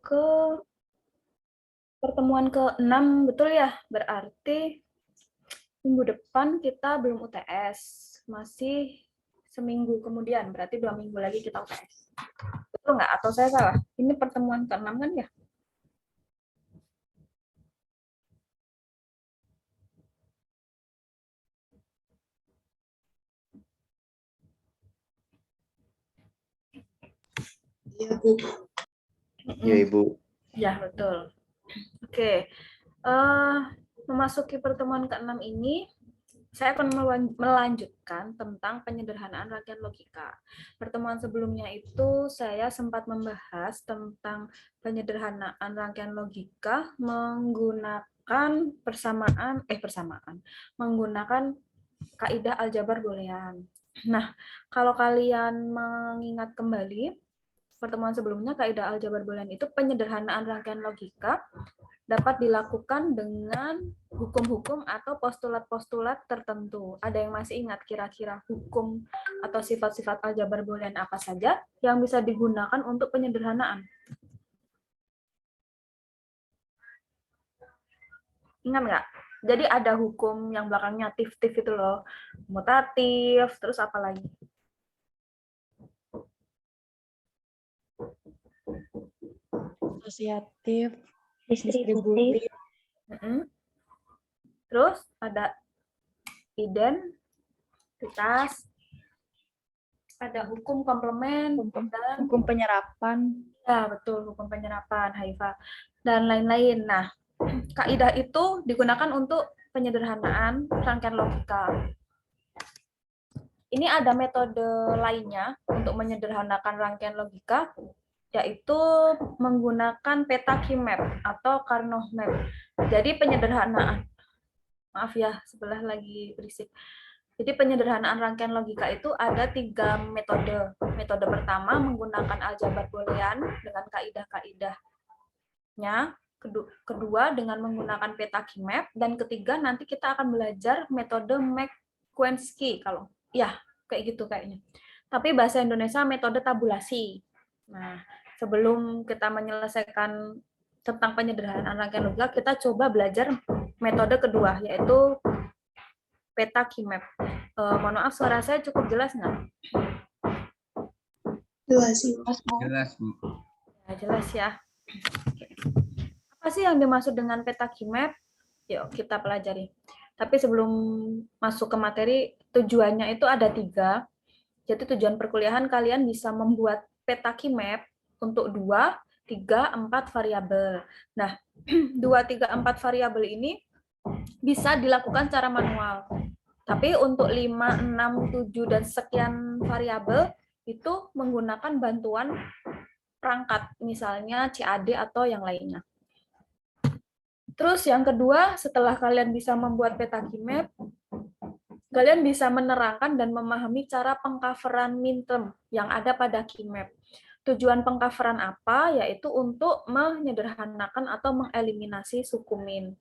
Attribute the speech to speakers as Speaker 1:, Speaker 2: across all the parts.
Speaker 1: ke pertemuan ke-6, betul ya? Berarti minggu depan kita belum UTS. Masih seminggu kemudian, berarti 2 minggu lagi kita UTS. Betul nggak? Atau saya salah? Ini pertemuan ke-6 kan ya?
Speaker 2: Iya, Bu. Iya, Ibu.
Speaker 1: Ya, betul. Oke. Memasuki pertemuan ke-6 ini, saya akan melanjutkan tentang penyederhanaan rangkaian logika. Pertemuan sebelumnya itu saya sempat membahas tentang penyederhanaan rangkaian logika menggunakan menggunakan kaidah aljabar boolean. Nah, kalau kalian mengingat kembali pertemuan sebelumnya, kaidah aljabar boolean itu penyederhanaan rangkaian logika dapat dilakukan dengan hukum-hukum atau postulat-postulat tertentu. Ada yang masih ingat kira-kira hukum atau sifat-sifat aljabar boolean apa saja yang bisa digunakan untuk penyederhanaan? Ingat nggak? Jadi ada hukum yang belakangnya tif-tif itu loh. Mutatif, terus apa lagi?
Speaker 3: Asosiatif,
Speaker 4: Distributif.
Speaker 1: Terus ada identitas, ada hukum komplement, dan
Speaker 3: hukum penyerapan.
Speaker 1: ya betul, hukum penyerapan, Haifa, dan lain-lain. Nah, kaidah itu digunakan untuk penyederhanaan rangkaian logika. Ini ada metode lainnya untuk menyederhanakan rangkaian logika, yaitu menggunakan petaki map atau Karnough map. Jadi penyederhanaan, maaf ya, sebelah lagi berisik. Jadi penyederhanaan rangkaian logika itu ada 3 metode. Metode pertama menggunakan aljabar boolean dengan kaidah-kaidahnya. Kedua dengan menggunakan petaki map, dan ketiga nanti kita akan belajar metode McQuenski, kalau ya kayak gitu kayaknya. Tapi bahasa Indonesia metode tabulasi. Nah, sebelum kita menyelesaikan tentang penyederhanaan rangkaian logika, kita coba belajar metode kedua, yaitu petaki map. Mohon maaf, suara saya cukup jelas nggak?
Speaker 2: Jelas, Bu.
Speaker 1: Ya, jelas ya. Apa sih yang dimaksud dengan petaki map? Yuk kita pelajari. Tapi sebelum masuk ke materi, tujuannya itu ada 3. Jadi tujuan perkuliahan kalian bisa membuat petaki map untuk 2, 3, 4 variabel. Nah, 2, 3, 4 variabel ini bisa dilakukan secara manual. Tapi untuk 5, 6, 7, dan sekian variabel itu menggunakan bantuan perangkat, misalnya CAD atau yang lainnya. Terus yang kedua, setelah kalian bisa membuat petaki map, kalian bisa menerangkan dan memahami cara pengcoveran min-term yang ada pada keymap. Tujuan pengcoveran apa? Yaitu untuk menyederhanakan atau mengeliminasi suku min.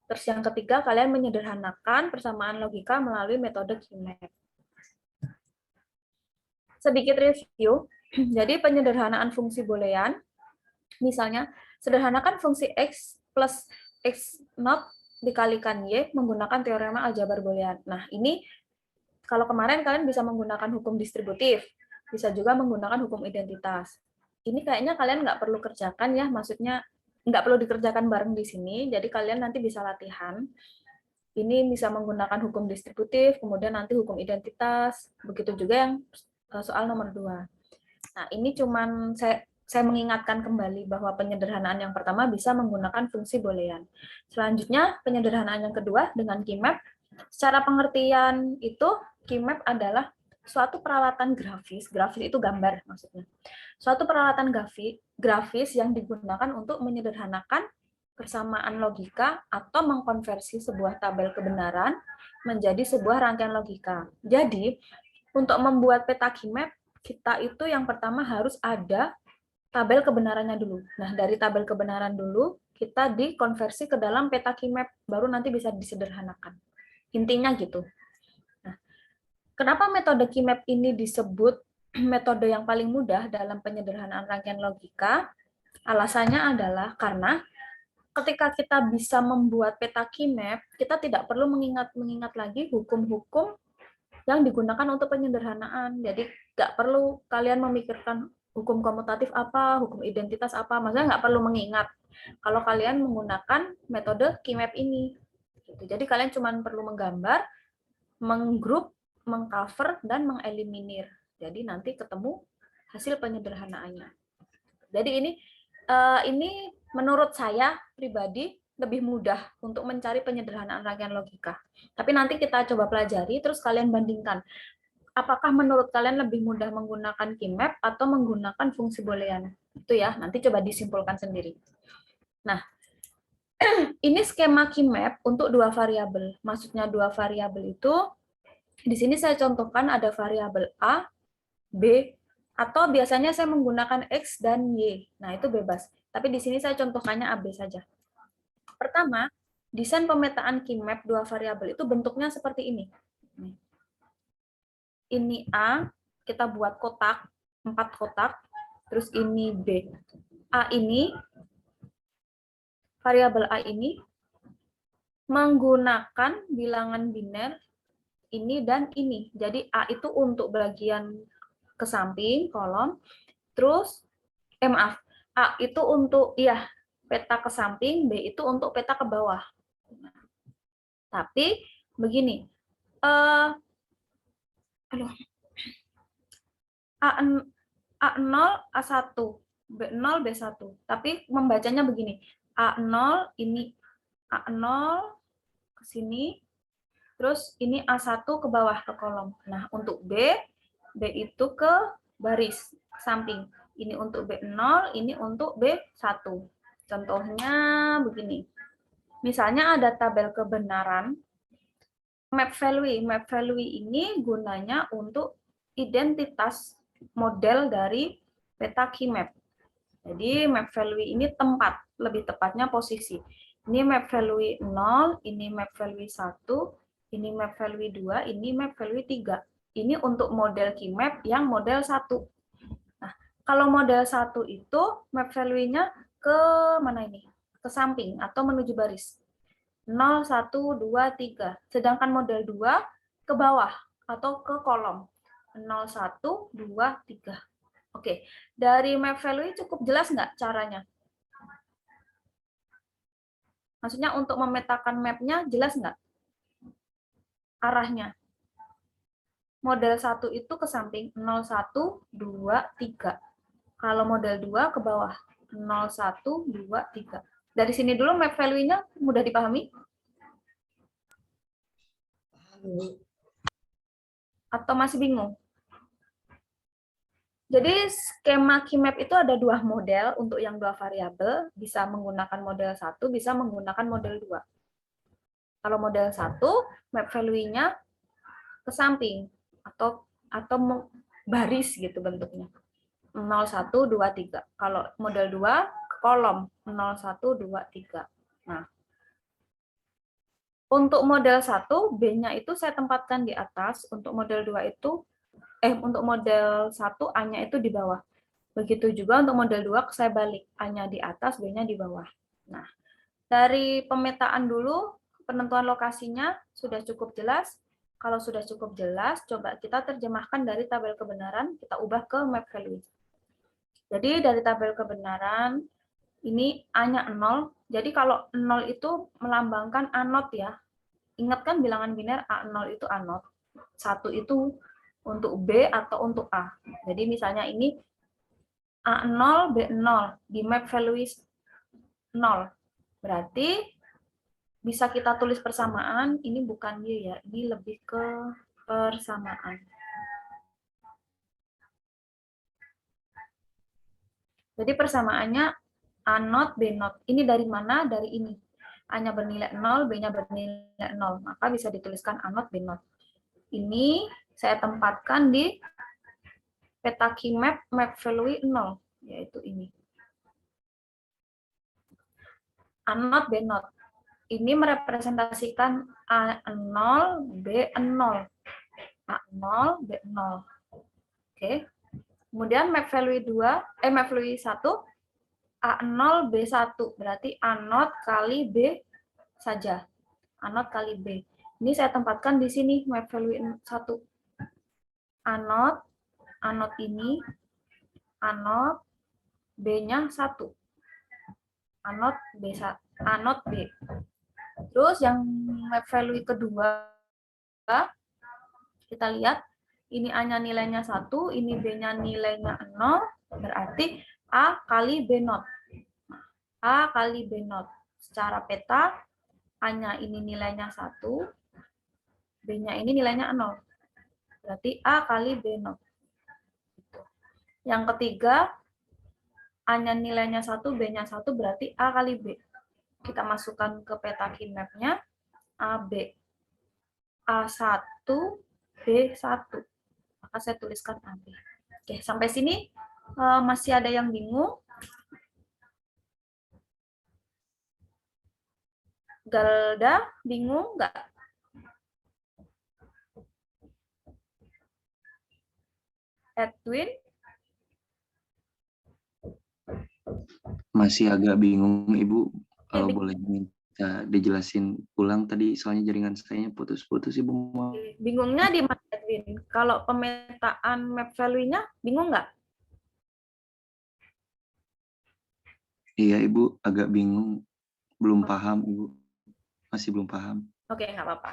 Speaker 1: Terus yang ketiga, kalian menyederhanakan persamaan logika melalui metode keymap. Sedikit review. Jadi penyederhanaan fungsi boolean, misalnya sederhanakan fungsi x plus x not dikalikan y menggunakan teorema aljabar boolean. Nah, ini kalau kemarin kalian bisa menggunakan hukum distributif, bisa juga menggunakan hukum identitas. Ini kayaknya kalian nggak perlu kerjakan ya, maksudnya nggak perlu dikerjakan bareng di sini, jadi kalian nanti bisa latihan. Ini bisa menggunakan hukum distributif, kemudian nanti hukum identitas, begitu juga yang soal nomor 2. Nah, ini cuman saya mengingatkan kembali bahwa penyederhanaan yang pertama bisa menggunakan fungsi boolean. Selanjutnya, penyederhanaan yang kedua dengan keymap. Secara pengertian itu, keymap adalah suatu peralatan grafis itu gambar maksudnya. Suatu peralatan grafis yang digunakan untuk menyederhanakan persamaan logika atau mengkonversi sebuah tabel kebenaran menjadi sebuah rangkaian logika. Jadi, untuk membuat peta keymap, kita itu yang pertama harus ada tabel kebenarannya dulu. Nah, dari tabel kebenaran dulu, kita dikonversi ke dalam peta keymap, baru nanti bisa disederhanakan. Intinya gitu. Nah, kenapa metode keymap ini disebut metode yang paling mudah dalam penyederhanaan rangkaian logika? Alasannya adalah karena ketika kita bisa membuat peta key map, kita tidak perlu mengingat lagi hukum-hukum yang digunakan untuk penyederhanaan. Jadi nggak perlu kalian memikirkan hukum komutatif apa, hukum identitas apa, maksudnya nggak perlu mengingat kalau kalian menggunakan metode key map ini. Jadi kalian cuma perlu menggambar, menggroup, mengcover, dan mengeliminir. Jadi nanti ketemu hasil penyederhanaannya. Jadi ini menurut saya pribadi lebih mudah untuk mencari penyederhanaan rangkaian logika. Tapi nanti kita coba pelajari, terus kalian bandingkan. Apakah menurut kalian lebih mudah menggunakan key map atau menggunakan fungsi boolean? Itu ya, nanti coba disimpulkan sendiri. Nah, ini skema key map untuk dua variabel. Maksudnya dua variabel itu, di sini saya contohkan ada variabel A, B, atau biasanya saya menggunakan X dan Y. Nah, itu bebas. Tapi di sini saya contohkannya AB saja. Pertama, desain pemetaan key map dua variabel itu bentuknya seperti ini. Ini A, kita buat kotak, 4 kotak, terus ini B. A ini, variabel A ini, menggunakan bilangan biner ini dan ini. Jadi A itu untuk bagian ke samping, kolom, terus, maaf, A itu untuk, peta ke samping, B itu untuk peta ke bawah. Tapi, begini, A0, A1, B0, B1. Tapi membacanya begini. A0 ini A0 ke sini, terus ini A1 ke bawah ke kolom. Nah, untuk B itu ke baris ke samping. Ini untuk B0, ini untuk B1. Contohnya begini. Misalnya ada tabel kebenaran, map value. Map value ini gunanya untuk identitas model dari peta key map. Jadi map value ini tempat, lebih tepatnya posisi. Ini map value 0, ini map value 1, ini map value 2, ini map value 3. Ini untuk model key map yang model 1. Nah, kalau model 1 itu map value-nya ke mana ini? Ke samping atau menuju baris. 0, 1, 2, 3. Sedangkan model 2 ke bawah atau ke kolom. 0, 1, 2, 3. Oke, dari map value cukup jelas nggak caranya? Maksudnya untuk memetakan mapnya jelas nggak? Arahnya. Model 1 itu ke samping 0, 1, 2, 3. Kalau model 2 ke bawah 0, 1, 2, 3. Dari sini dulu map value-nya mudah dipahami? Atau masih bingung? Jadi skema key map itu ada dua model untuk yang dua variabel, bisa menggunakan model 1, bisa menggunakan model 2. Kalau model 1, map value-nya ke samping atau baris gitu bentuknya. 0, 1, 2, 3. Kalau model 2 ke kolom 0, 1, 2, 3. Nah, untuk model 1, B-nya itu saya tempatkan di atas, untuk model 2 itu untuk model 1 A-nya itu di bawah. Begitu juga untuk model 2 saya balik, A-nya di atas, B-nya di bawah. Nah, dari pemetaan dulu, penentuan lokasinya sudah cukup jelas. Kalau sudah cukup jelas, coba kita terjemahkan dari tabel kebenaran, kita ubah ke map value. Jadi dari tabel kebenaran, ini A-nya 0. Jadi kalau 0 itu melambangkan A0 ya. Ingat kan bilangan biner A0 itu A0. 1 itu untuk B atau untuk A. Jadi misalnya ini A0, B0 di map value 0. Berarti bisa kita tulis persamaan, ini bukan Y ya, ini lebih ke persamaan. Jadi persamaannya A0, B0. Ini dari mana? Dari ini. A-nya bernilai 0, B-nya bernilai 0. Maka bisa dituliskan A0, B0. Ini saya tempatkan di peta key map value 0, yaitu ini. A0, B0. Ini merepresentasikan A0, B0. A0, B0. Oke. Kemudian map value 1, A0 B1 berarti A0 kali B saja. A0 kali B. Ini saya tempatkan di sini map value 1. A0 ini A0 B-nya 1. A0 B1, A0 B. Terus yang map value kedua kita lihat ini A-nya nilainya 1, ini B-nya nilainya 0, berarti A kali B0. A kali B0. Secara peta, A-nya ini nilainya 1, B-nya ini nilainya 0. Berarti A kali B0. Yang ketiga, A-nya nilainya 1, B-nya 1, berarti A kali B. Kita masukkan ke peta key map-nya, AB. A1, B1. Maka saya tuliskan AB. Oke, sampai sini masih ada yang bingung? Galda, bingung nggak? Edwin?
Speaker 2: Masih agak bingung, Ibu. Kalau
Speaker 1: bingung.
Speaker 2: boleh minta dijelasin ulang tadi, soalnya jaringan saya putus-putus, Ibu.
Speaker 1: Bingungnya di mana, Edwin? Kalau pemetaan map value-nya, bingung nggak?
Speaker 2: Iya, Ibu, agak bingung. Belum paham, Ibu. Masih belum paham.
Speaker 1: Oke, nggak apa-apa.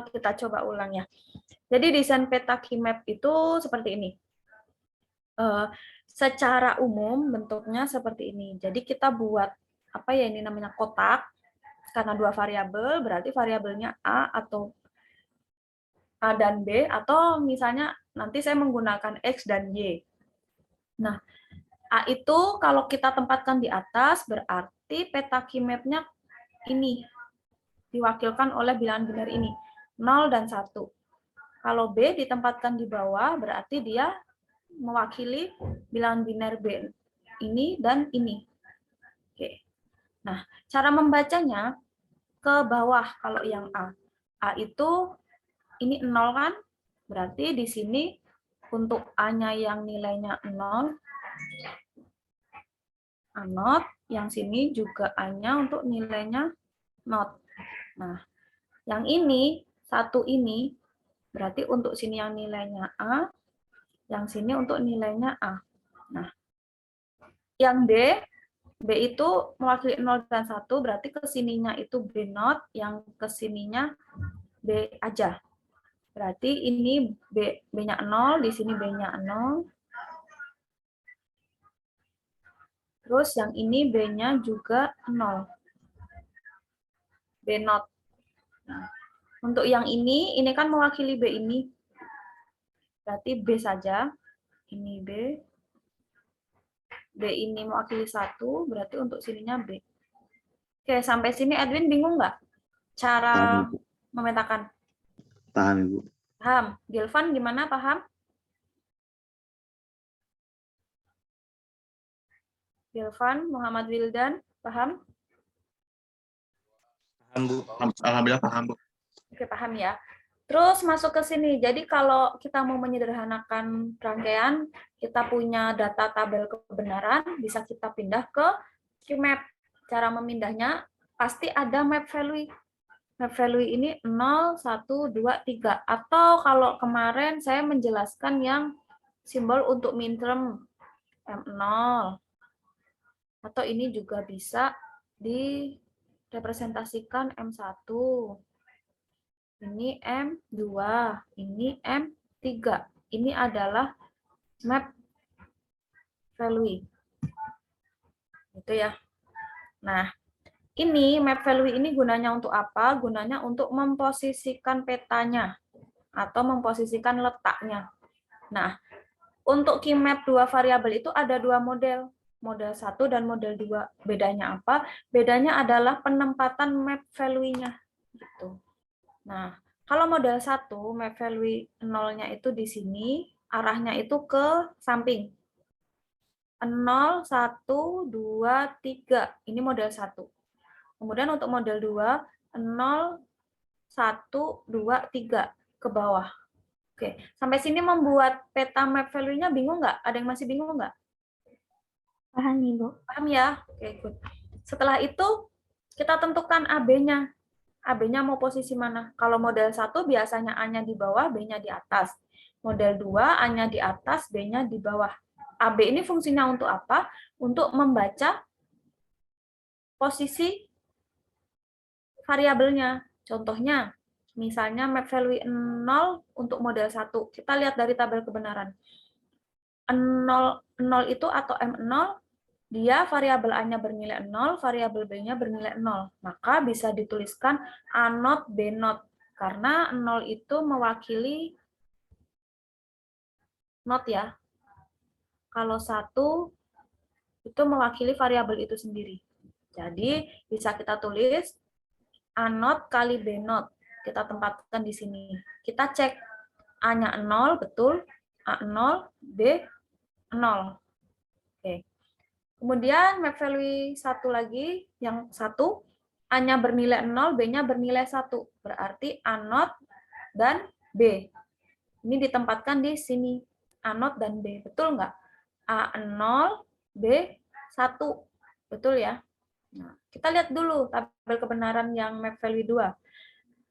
Speaker 1: Kita coba ulang ya. Jadi desain peta key map itu seperti ini. Secara umum bentuknya seperti ini. Jadi kita buat apa ya, ini namanya kotak, karena dua variabel, berarti variabelnya A atau A dan B, atau misalnya nanti saya menggunakan X dan Y. Nah, A itu kalau kita tempatkan di atas, berarti peta key map-nya ini diwakilkan oleh bilangan biner ini, 0 dan 1. Kalau B ditempatkan di bawah, berarti dia mewakili bilangan biner B ini dan ini. Oke. Nah, cara membacanya ke bawah kalau yang A. A itu ini 0 kan? Berarti di sini untuk A-nya yang nilainya 0, A0, yang sini juga A-nya untuk nilainya 0. Nah, yang ini, 1 ini, berarti untuk sini yang nilainya A, yang sini untuk nilainya A. Nah, yang B itu mewakili 0 dan 1, berarti kesininya itu B0, yang kesininya B aja. Berarti ini B-nya 0, di sini B-nya 0. Terus yang ini B-nya juga 0. B0. Nah, untuk yang ini kan mewakili B ini. Berarti B saja. Ini B. B ini mewakili 1, berarti untuk sininya B. Oke, sampai sini Edwin bingung nggak? Cara
Speaker 2: Paham, Ibu.
Speaker 1: memetakan.
Speaker 2: Paham, Ibu.
Speaker 1: Paham. Gilvan gimana, paham? Gilvan, Muhammad Wildan, paham?
Speaker 3: Paham, Bu. Alhamdulillah paham, Bu.
Speaker 1: Oke, paham ya. Terus masuk ke sini. Jadi kalau kita mau menyederhanakan rangkaian, kita punya data tabel kebenaran, bisa kita pindah ke QMap. Cara memindahnya pasti ada map value. Map value ini 0, 1, 2, 3. Atau kalau kemarin saya menjelaskan yang simbol untuk minterm M0. Atau ini juga bisa direpresentasikan M1. Ini M2, ini M3. Ini adalah map value. Itu ya. Nah, ini map value ini gunanya untuk apa? Gunanya untuk memposisikan petanya atau memposisikan letaknya. Nah, untuk key map dua variabel itu ada dua model. Model 1 dan model 2. Bedanya apa? Bedanya adalah penempatan map value-nya. Gitu. Nah, kalau model 1, map value 0-nya itu di sini, arahnya itu ke samping. 0, 1, 2, 3. Ini model 1. Kemudian untuk model 2, 0, 1, 2, 3. Ke bawah. Oke, sampai sini membuat peta map value-nya bingung nggak? Ada yang masih bingung nggak?
Speaker 4: Paham, Ibu.
Speaker 1: Paham ya? Oke, good. Setelah itu, kita tentukan AB-nya. AB-nya mau posisi mana? Kalau model 1 biasanya A-nya di bawah, B-nya di atas. Model 2, A-nya di atas, B-nya di bawah. AB ini fungsinya untuk apa? Untuk membaca posisi variabelnya. Contohnya, misalnya map value 0 untuk model 1. Kita lihat dari tabel kebenaran. 0 itu atau M0, dia variabel A-nya bernilai 0, variabel B-nya bernilai 0. Maka bisa dituliskan A0, B0. Karena 0 itu mewakili not ya. Kalau 1 itu mewakili variabel itu sendiri. Jadi bisa kita tulis A0 kali B0. Kita tempatkan di sini. Kita cek A-nya 0, betul. A0, B 0. Oke. Kemudian map value 1 lagi, yang 1, A-nya bernilai 0, B-nya bernilai 1. Berarti A0 dan B. Ini ditempatkan di sini. A0 dan B. Betul nggak? A0, B1. Betul ya? Nah, kita lihat dulu tabel kebenaran yang map value 2.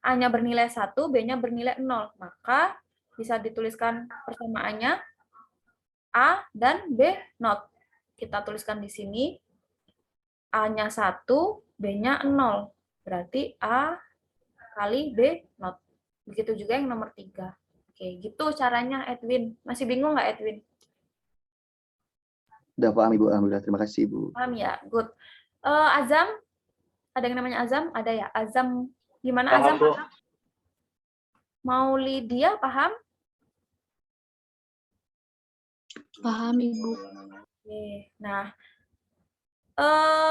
Speaker 1: A-nya bernilai 1, B-nya bernilai 0. Maka bisa dituliskan persamaannya A dan B not. Kita tuliskan di sini. A-nya 1, B-nya 0. Berarti A kali B not. Begitu juga yang nomor 3. Oke, gitu caranya Edwin. Masih bingung nggak Edwin?
Speaker 2: Udah paham Ibu, alhamdulillah. Terima kasih Ibu.
Speaker 1: Paham ya? Good. Azam? Ada yang namanya Azam? Ada ya? Azam, gimana
Speaker 3: Paham,
Speaker 1: Azam?
Speaker 3: Bu.
Speaker 1: Mau Lydia, paham?
Speaker 4: Paham, Ibu.
Speaker 1: Oke. Nah,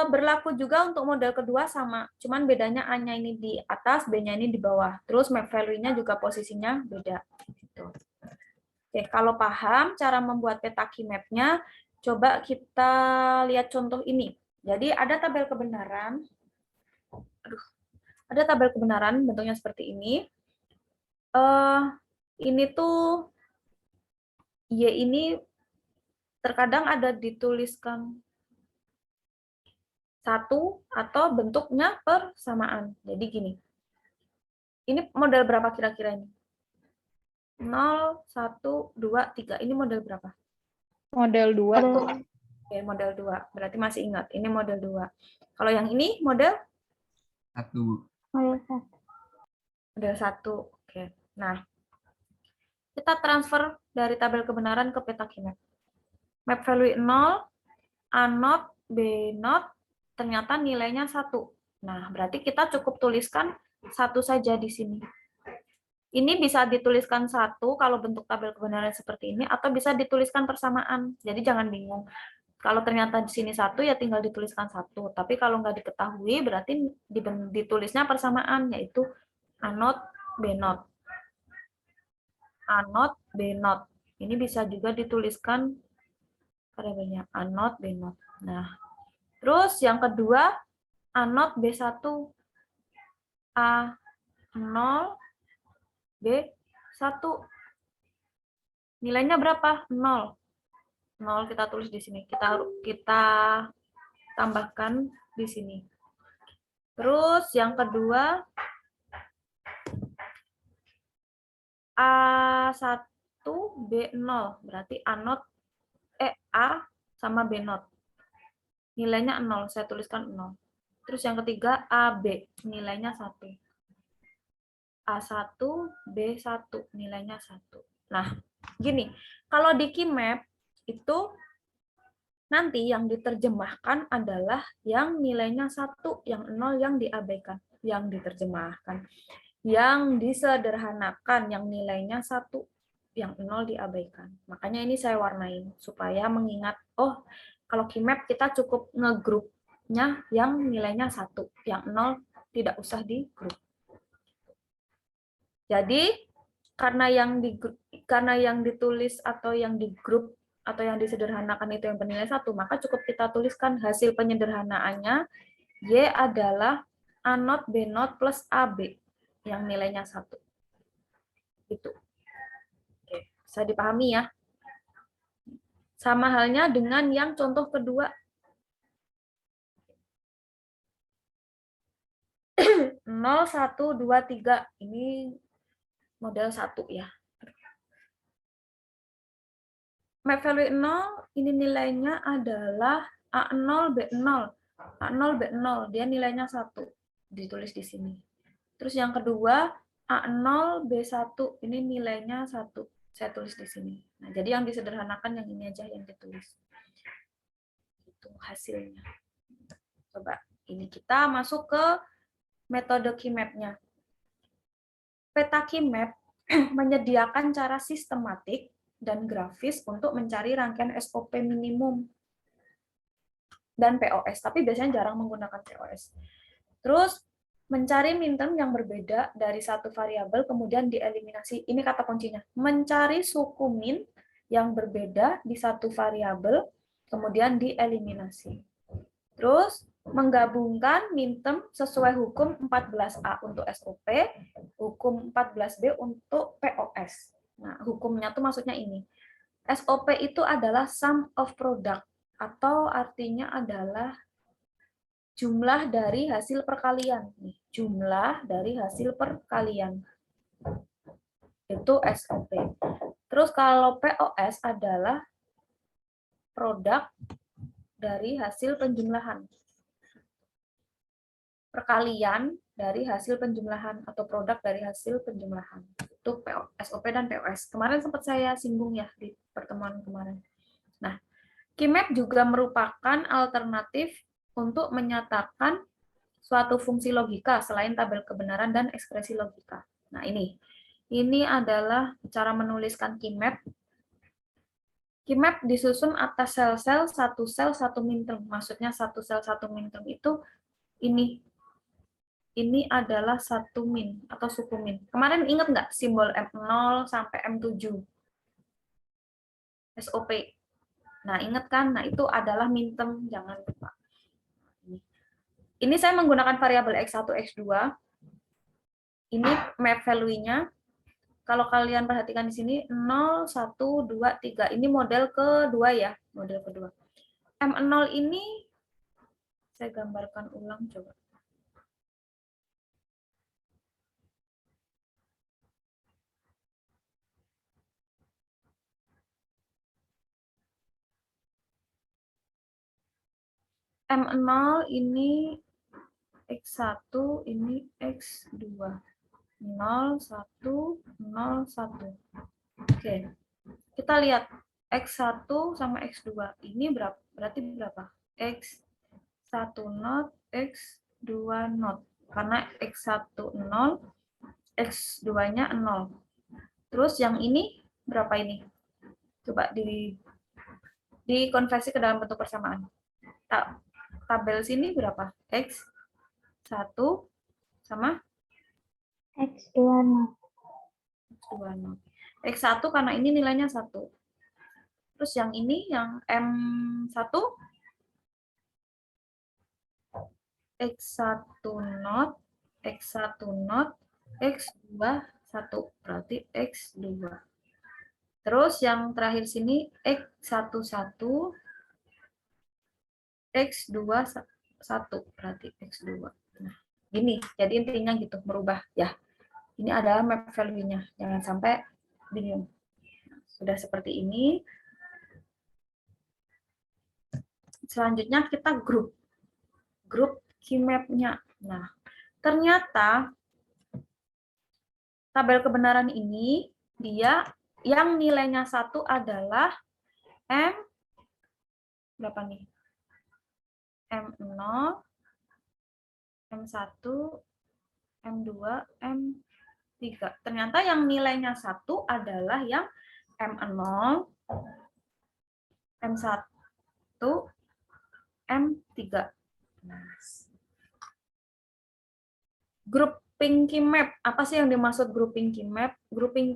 Speaker 1: berlaku juga untuk model kedua sama. Cuman bedanya A-nya ini di atas, B-nya ini di bawah. Terus map value-nya juga posisinya beda. Gitu. Oke, kalau paham cara membuat peta key map-nya, coba kita lihat contoh ini. Jadi ada tabel kebenaran. Ada tabel kebenaran bentuknya seperti ini. Ini tuh Y ini terkadang ada dituliskan 1 atau bentuknya persamaan. Jadi gini. Ini model berapa kira-kira ini? 0, 1, 2, 3. Ini model berapa?
Speaker 5: Model 2.
Speaker 1: Oke, model 2. Berarti masih ingat. Ini model 2. Kalau yang ini model?
Speaker 2: 1.
Speaker 1: Model 1. Oke. Nah, kita transfer dari tabel kebenaran ke peta key map. Map value 0, A0, B0, ternyata nilainya 1. Nah, berarti kita cukup tuliskan 1 saja di sini. Ini bisa dituliskan 1 kalau bentuk tabel kebenaran seperti ini, atau bisa dituliskan persamaan. Jadi jangan bingung. Kalau ternyata di sini 1, ya tinggal dituliskan 1. Tapi kalau nggak diketahui, berarti ditulisnya persamaan, yaitu A0, B0. A0, B0. Ini bisa juga dituliskan variabelnya A0, B0. Nah, terus yang kedua, A0, B1. A0, B1. Nilainya berapa? 0. 0 kita tulis di sini. Kita tambahkan di sini. Terus yang kedua, A1, B0. Berarti A0, A sama B0. Nilainya 0. Saya tuliskan 0. Terus yang ketiga, AB. Nilainya 1. A1, B1. Nilainya 1. Nah, gini. Kalau di key map, itu nanti yang diterjemahkan adalah yang nilainya 1, yang 0 yang diabaikan. Yang diterjemahkan. Yang disederhanakan, yang nilainya 1, yang 0 diabaikan. Makanya ini saya warnain, supaya mengingat, oh, kalau key map kita cukup ngegrupnya yang nilainya 1, yang 0 tidak usah di grup. Jadi, karena yang ditulis atau yang di grup atau yang disederhanakan itu yang bernilai 1, maka cukup kita tuliskan hasil penyederhanaannya Y adalah A0, B0 plus AB yang nilainya 1. Gitu. Oke, bisa dipahami ya. Sama halnya dengan yang contoh kedua. 0, 1, 2, 3. Ini model 1 ya. Map value 0, ini nilainya adalah A0, B0. A0, B0, dia nilainya 1. Ditulis di sini. Terus yang kedua, A0, B1, ini nilainya 1. Saya tulis di sini. Nah, jadi yang disederhanakan yang ini aja yang ditulis. Itu hasilnya. Coba, ini kita masuk ke metode KeyMap-nya. Peta KeyMap menyediakan cara sistematik dan grafis untuk mencari rangkaian SOP minimum dan POS, tapi biasanya jarang menggunakan POS. Terus mencari minterm yang berbeda dari satu variabel kemudian dieliminasi. Ini kata kuncinya. Mencari suku min yang berbeda di satu variabel kemudian dieliminasi. Terus menggabungkan minterm sesuai hukum 14A untuk SOP, hukum 14B untuk POS. Nah, hukumnya tuh maksudnya ini. SOP itu adalah sum of product atau artinya adalah jumlah dari hasil perkalian. Jumlah dari hasil perkalian. Itu SOP. Terus kalau POS adalah produk dari hasil penjumlahan. Perkalian dari hasil penjumlahan atau produk dari hasil penjumlahan. Itu SOP dan POS. Kemarin sempat saya singgung ya di pertemuan kemarin. Nah, KeyMap juga merupakan alternatif untuk menyatakan suatu fungsi logika selain tabel kebenaran dan ekspresi logika. Nah, ini adalah cara menuliskan KeyMap. KeyMap disusun atas sel-sel, satu sel, satu minterm. Maksudnya satu sel, satu minterm itu ini. Ini adalah satu min atau suku min. Kemarin ingat nggak simbol M0 sampai M7? SOP. Nah, ingat kan? Nah, itu adalah minterm, jangan lupa. Ini saya menggunakan variabel X1, X2. Ini map value-nya. Kalau kalian perhatikan di sini, 0, 1, 2, 3. Ini model kedua ya, model kedua. M0 ini, saya gambarkan ulang coba. M0 ini X1, ini X2. 0, 1, 0, 1. Oke. Kita lihat X1 sama X2. Ini berapa? Berarti berapa? X1 not, X2 not. Karena X1 0, X2-nya 0. Terus yang ini berapa ini? Coba dikonversi ke dalam bentuk persamaan. Tabel sini berapa? X1 sama
Speaker 4: X2 not.
Speaker 1: X1 karena ini nilainya 1. Terus yang ini, yang M1, X1 not, X1 not, X2 1. Berarti X2. Terus yang terakhir sini, X1 1, X2 1. Berarti X2. Nah, gini. Jadi intinya gitu, merubah ya. Ini adalah map value-nya. Jangan sampai bingung. Sudah seperti ini. Selanjutnya kita grup KeyMap-nya. Nah, ternyata tabel kebenaran ini dia yang nilainya 1 adalah M berapa nih? M0, M1, M2, M3. Ternyata yang nilainya 1 adalah yang M0, M1, M3. Nah, grouping KeyMap. Apa sih yang dimaksud grouping KeyMap? Grouping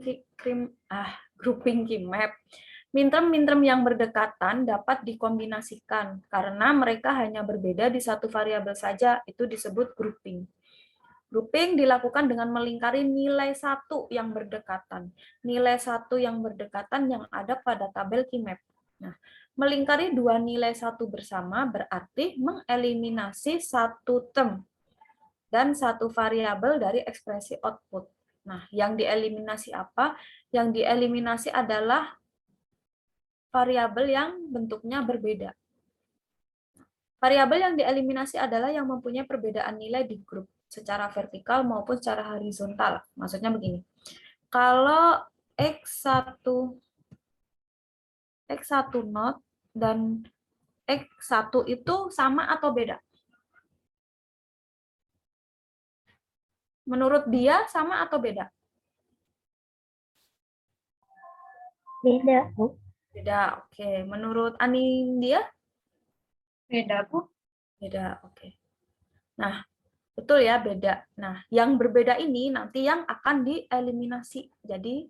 Speaker 1: KeyMap. Minterm yang berdekatan dapat dikombinasikan karena mereka hanya berbeda di satu variabel saja. Itu disebut grouping. Grouping dilakukan dengan melingkari nilai 1 yang berdekatan. Nilai 1 yang berdekatan yang ada pada tabel KeyMap. Nah, melingkari dua nilai 1 bersama berarti mengeliminasi satu term. dan satu variabel dari ekspresi output. Nah, yang dieliminasi apa? Yang dieliminasi adalah variabel yang bentuknya berbeda. Variabel yang dieliminasi adalah yang mempunyai perbedaan nilai di grup secara vertikal maupun secara horizontal. Maksudnya begini. Kalau X1 not dan X1 itu sama atau beda? Menurut dia sama atau beda?
Speaker 4: Beda, Bu.
Speaker 1: Beda, oke. Menurut Anindya?
Speaker 5: Beda, Bu.
Speaker 1: Beda, oke. Nah, betul ya, beda. Nah, yang berbeda ini nanti yang akan dieliminasi. Jadi,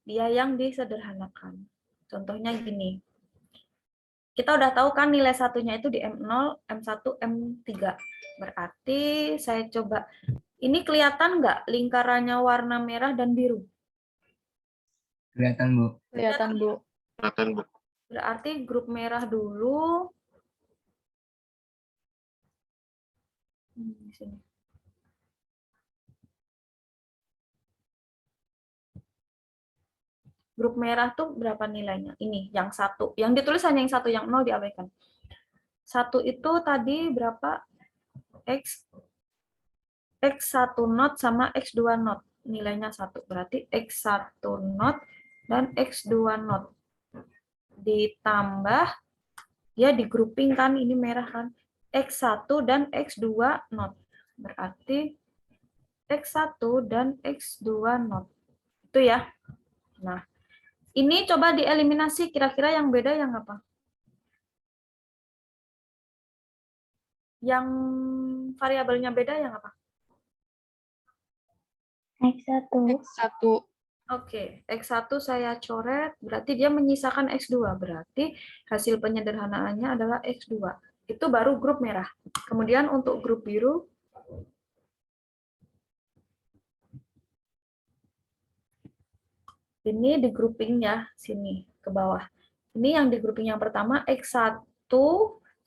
Speaker 1: dia yang disederhanakan. Contohnya gini. Kita udah tahu kan nilai satunya itu di M0, M1, M3. Berarti saya coba. Ini kelihatan nggak lingkarannya warna merah dan biru?
Speaker 6: Kelihatan, Bu.
Speaker 5: Kelihatan, Bu.
Speaker 3: Kelihatan, Bu.
Speaker 1: Berarti grup merah dulu. Di sini. Grup merah tuh berapa nilainya? Ini, yang satu. Yang ditulis hanya yang satu, yang 0 diabaikan. Satu itu tadi berapa? X1 not sama X2 not. Nilainya 1. Berarti X1 not dan X2 not. Ditambah, dia di grouping kan, ini merah kan. X1 dan X2 not. Berarti X1 dan X2 not. Itu ya. Nah, ini coba dieliminasi, kira-kira yang beda yang apa? Yang variabelnya beda yang apa?
Speaker 4: X1.
Speaker 5: X1.
Speaker 1: Oke, X1 saya coret, berarti dia menyisakan X2. Berarti hasil penyederhanaannya adalah X2. Itu baru grup merah. Kemudian untuk grup biru, ini di grouping ya, sini ke bawah. Ini yang di grouping yang pertama, X1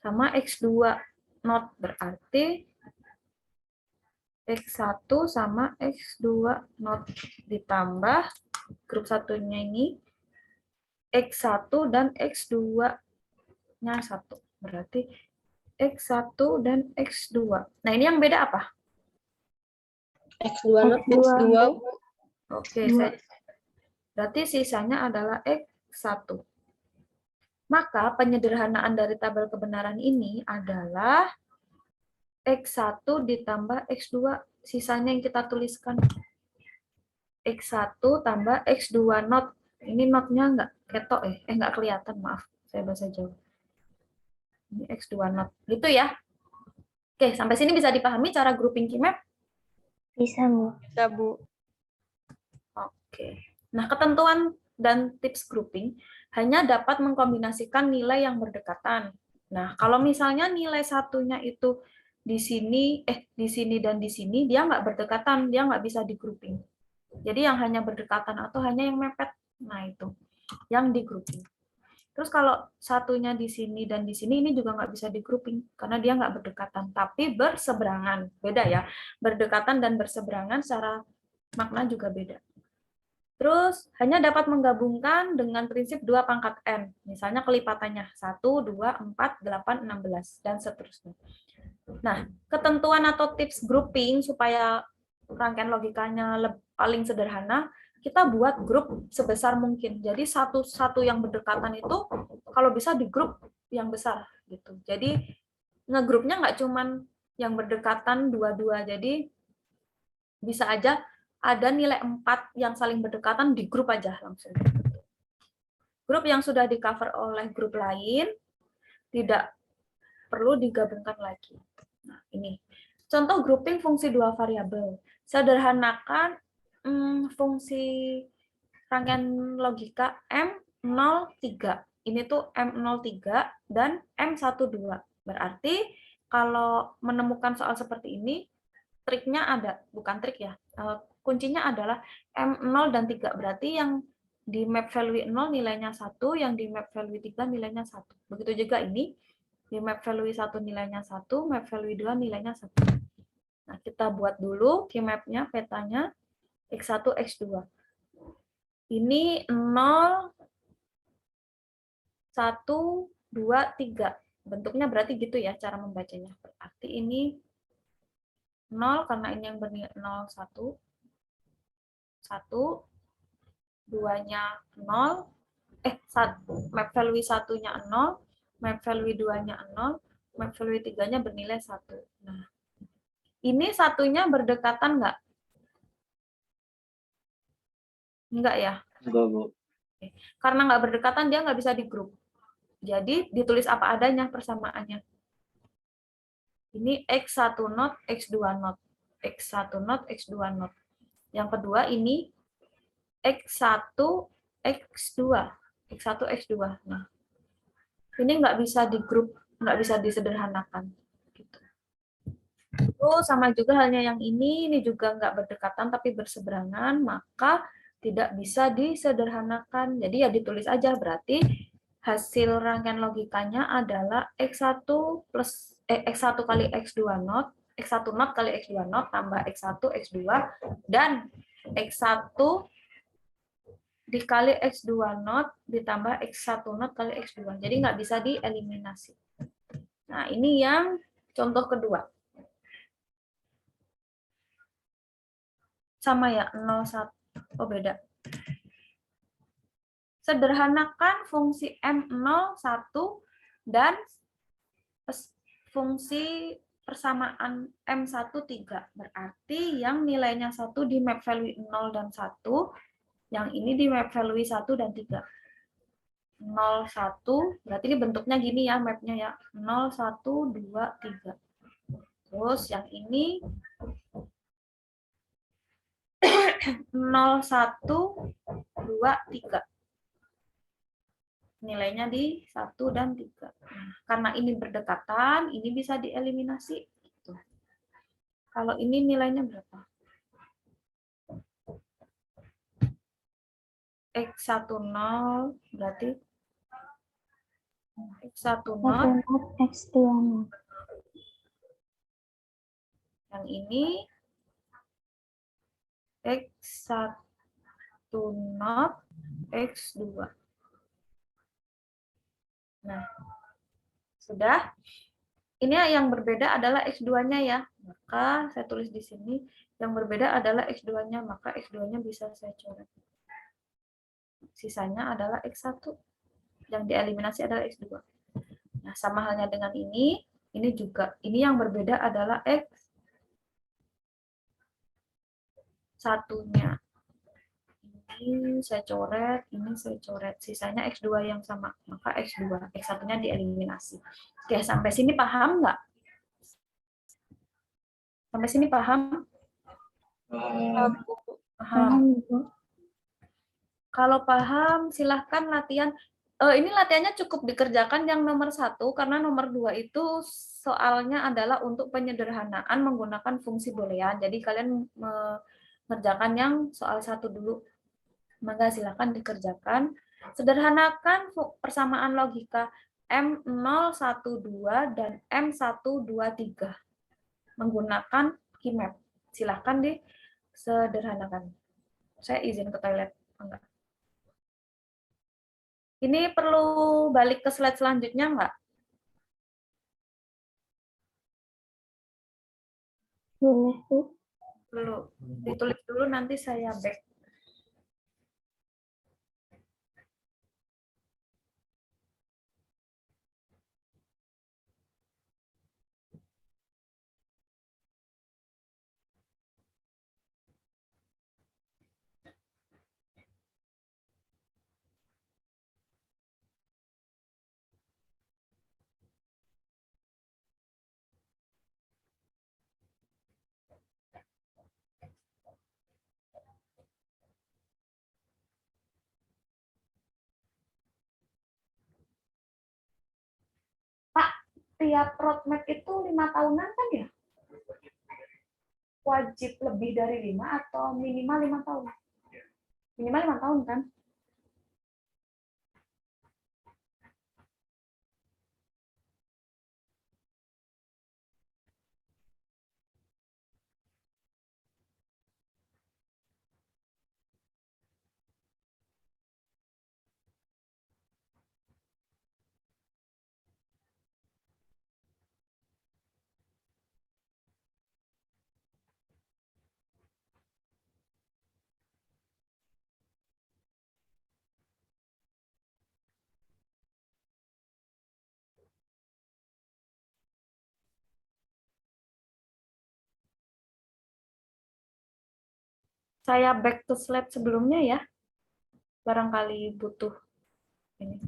Speaker 1: sama X2 not. Berarti X1 sama X2 not. Ditambah grup satunya ini, X1 dan X2-nya 1. Berarti X1 dan X2. Nah, ini yang beda apa?
Speaker 5: X2 not,
Speaker 4: X2.
Speaker 5: X2.
Speaker 1: Oke, berarti sisanya adalah X1. Maka penyederhanaan dari tabel kebenaran ini adalah X1 ditambah X2. Sisanya yang kita tuliskan. X1 tambah X2 not. Ini notnya nggak ketok nggak kelihatan, maaf. Saya bahasa Jawa. Ini X2 not. Gitu ya. Oke, sampai sini bisa dipahami cara grouping keymap?
Speaker 4: Bisa, Bu.
Speaker 5: Bisa, Bu.
Speaker 1: Oke. Nah, ketentuan dan tips grouping hanya dapat mengkombinasikan nilai yang berdekatan. Nah, kalau misalnya nilai satunya itu di sini dan di sini, dia nggak berdekatan, dia nggak bisa di grouping. Jadi yang hanya berdekatan atau hanya yang mepet, nah itu yang di grouping. Terus kalau satunya di sini dan di sini, ini juga nggak bisa di grouping karena dia nggak berdekatan, tapi berseberangan. Beda ya, berdekatan dan berseberangan secara makna juga beda. Terus hanya dapat menggabungkan dengan prinsip 2 pangkat n. Misalnya kelipatannya 1, 2, 4, 8, 16, dan seterusnya. Nah, ketentuan atau tips grouping supaya rangkaian logikanya paling sederhana, kita buat grup sebesar mungkin. Jadi satu yang berdekatan itu kalau bisa di grup yang besar gitu. Jadi ngegrupnya nggak cuman yang berdekatan dua-dua. Jadi bisa aja ada nilai 4 yang saling berdekatan di grup aja langsung. Grup yang sudah di cover oleh grup lain tidak perlu digabungkan lagi. Nah, ini contoh grouping fungsi 2 variabel. Sederhanakan fungsi rangkaian logika M03. Ini tuh M03 dan M12. Berarti kalau menemukan soal seperti ini, triknya ada, bukan trik ya, kuncinya adalah M0 dan 3. Berarti yang di map value 0 nilainya 1, yang di map value 3 nilainya 1. Begitu juga ini, di map value 1 nilainya 1, map value 2 nilainya 1. Nah, kita buat dulu key map-nya, petanya X1, X2. Ini 0, 1, 2, 3. Bentuknya berarti gitu ya cara membacanya. Berarti ini 0 karena ini yang bernilai 0, 1, 1, 2-nya 0, map value 1-nya 0, map value 2-nya 0, map value 3-nya bernilai 1. Nah, ini satunya berdekatan nggak? Enggak ya?
Speaker 2: Enggak, Bu.
Speaker 1: Karena nggak berdekatan, dia nggak bisa di grup. Jadi, ditulis apa adanya persamaannya. Ini X1 not, X2 not. X1 not, X2 not. Yang kedua ini X1, X2. X1, X2. Nah, ini nggak bisa di grup, nggak bisa disederhanakan. Gitu. Terus sama juga halnya yang ini juga nggak berdekatan tapi berseberangan, maka tidak bisa disederhanakan. Jadi ya ditulis aja, berarti hasil rangkaian logikanya adalah X1 plus X1 kali X2 not, X1 not kali X2 not tambah X1 X2 dan X1 dikali X2 not ditambah X1 not kali X2. Jadi nggak bisa dieliminasi. Nah, ini yang contoh kedua. Sama ya, 0,1. Oh, beda. Sederhanakan fungsi M0, 1 dan fungsi persamaan M1, 3. Berarti yang nilainya 1 di map value 0 dan 1, yang ini di map value 1 dan 3. 0, 1, berarti ini bentuknya gini ya, mapnya ya. 0, 1, 2, 3. Terus yang ini 0, 1, 2, 3. Nilainya di 1 dan 3. Nah, karena ini berdekatan, ini bisa dieliminasi. Gitu. Kalau ini nilainya berapa? X1 0 berarti X1
Speaker 4: Satu
Speaker 1: 0.
Speaker 4: not, X2 not.
Speaker 1: Yang ini X1 not, X2. Nah, sudah. Ini yang berbeda adalah X2-nya ya. Maka saya tulis di sini, yang berbeda adalah X2-nya, maka X2-nya bisa saya coret. Sisanya adalah X1. Yang dieliminasi adalah X2. Nah, sama halnya dengan ini juga. Ini yang berbeda adalah X1-nya. Ini saya coret, ini saya coret. Sisanya X2 yang sama, maka X2. X1-nya dieliminasi. Oke, sampai sini paham nggak? Sampai sini paham?
Speaker 5: Paham, Bu.
Speaker 1: Paham.
Speaker 4: Bu.
Speaker 1: Kalau paham, silahkan latihan. Ini latihannya cukup dikerjakan yang nomor 1, karena nomor 2 itu soalnya adalah untuk penyederhanaan menggunakan fungsi boolean. Jadi kalian mengerjakan yang soal 1 dulu. Maka silakan dikerjakan. Sederhanakan persamaan logika M012 dan M123 menggunakan key map. Silakan disederhanakan. Saya izin ke toilet. Enggak. Ini perlu balik ke slide selanjutnya enggak?
Speaker 4: Boleh, Bu.
Speaker 1: Perlu. Ditulis dulu nanti saya back. Pak, tiap roadmap itu 5 tahunan kan ya? Wajib lebih dari 5 atau minimal 5 tahun? Minimal 5 tahun kan? saya back ke slide sebelumnya ya. Barangkali butuh ini.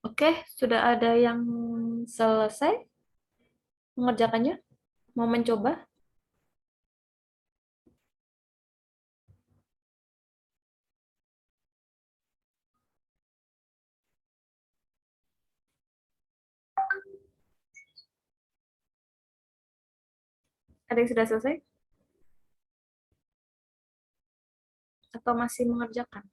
Speaker 1: Oke, sudah ada yang selesai mengerjakannya? Mau mencoba? Ada yang sudah selesai? Atau masih mengerjakan?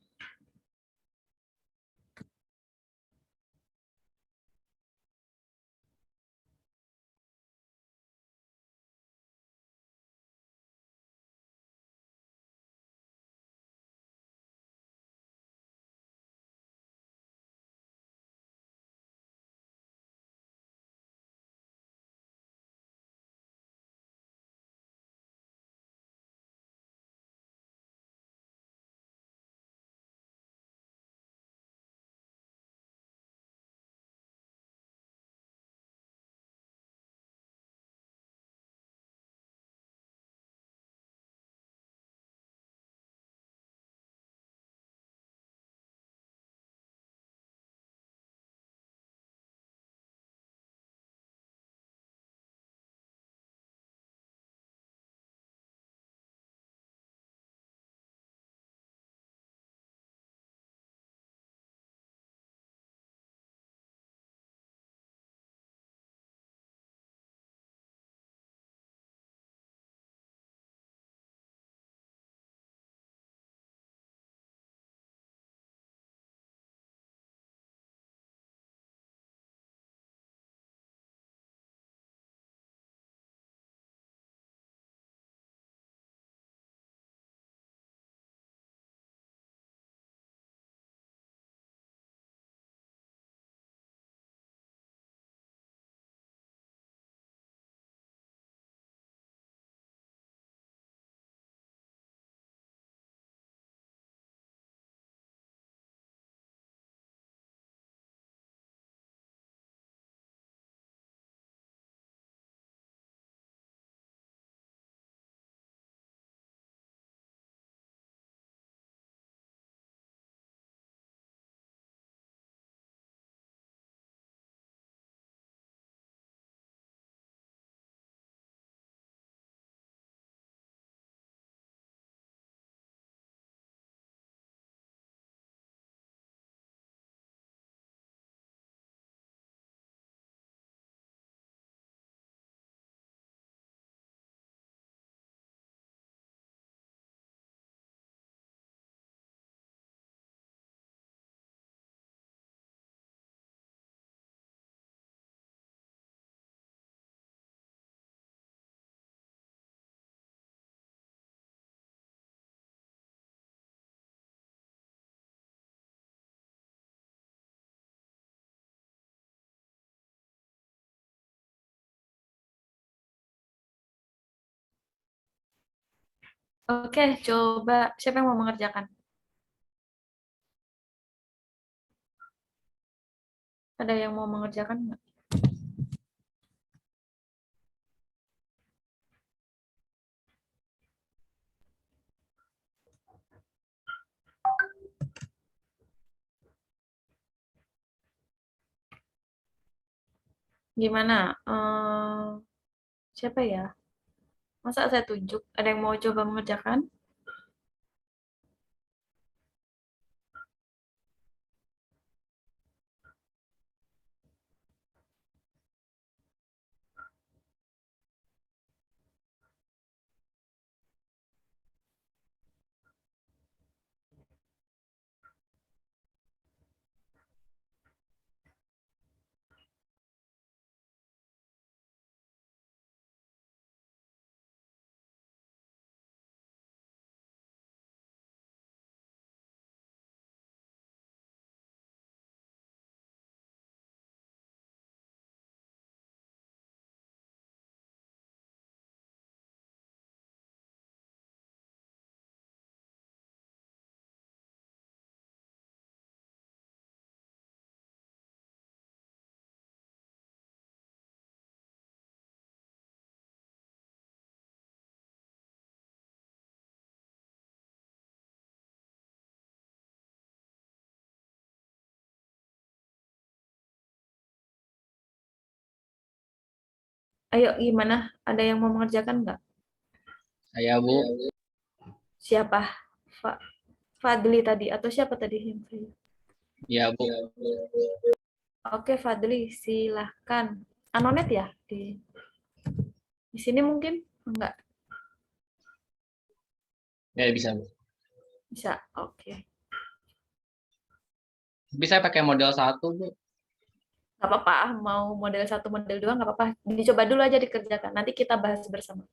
Speaker 1: Oke, coba. Siapa yang mau mengerjakan? Ada yang mau mengerjakan nggak? Gimana? Siapa ya? Masa saya tunjuk? Ada yang mau coba mengerjakan? Ayo, gimana? Ada yang mau mengerjakan nggak?
Speaker 5: Saya, Bu.
Speaker 1: Siapa? Fadli tadi atau siapa tadi yang saya?
Speaker 5: Ya, Bu.
Speaker 1: Oke, Fadli, silahkan. Anonet ya di sini mungkin enggak
Speaker 5: Ya, bisa, Bu.
Speaker 1: bisa. Oke,
Speaker 5: Bisa pakai model 1, Bu.
Speaker 1: nggak apa-apa. Mau model 1, model 2 nggak apa-apa. Dicoba dulu aja dikerjakan. Nanti kita bahas bersama.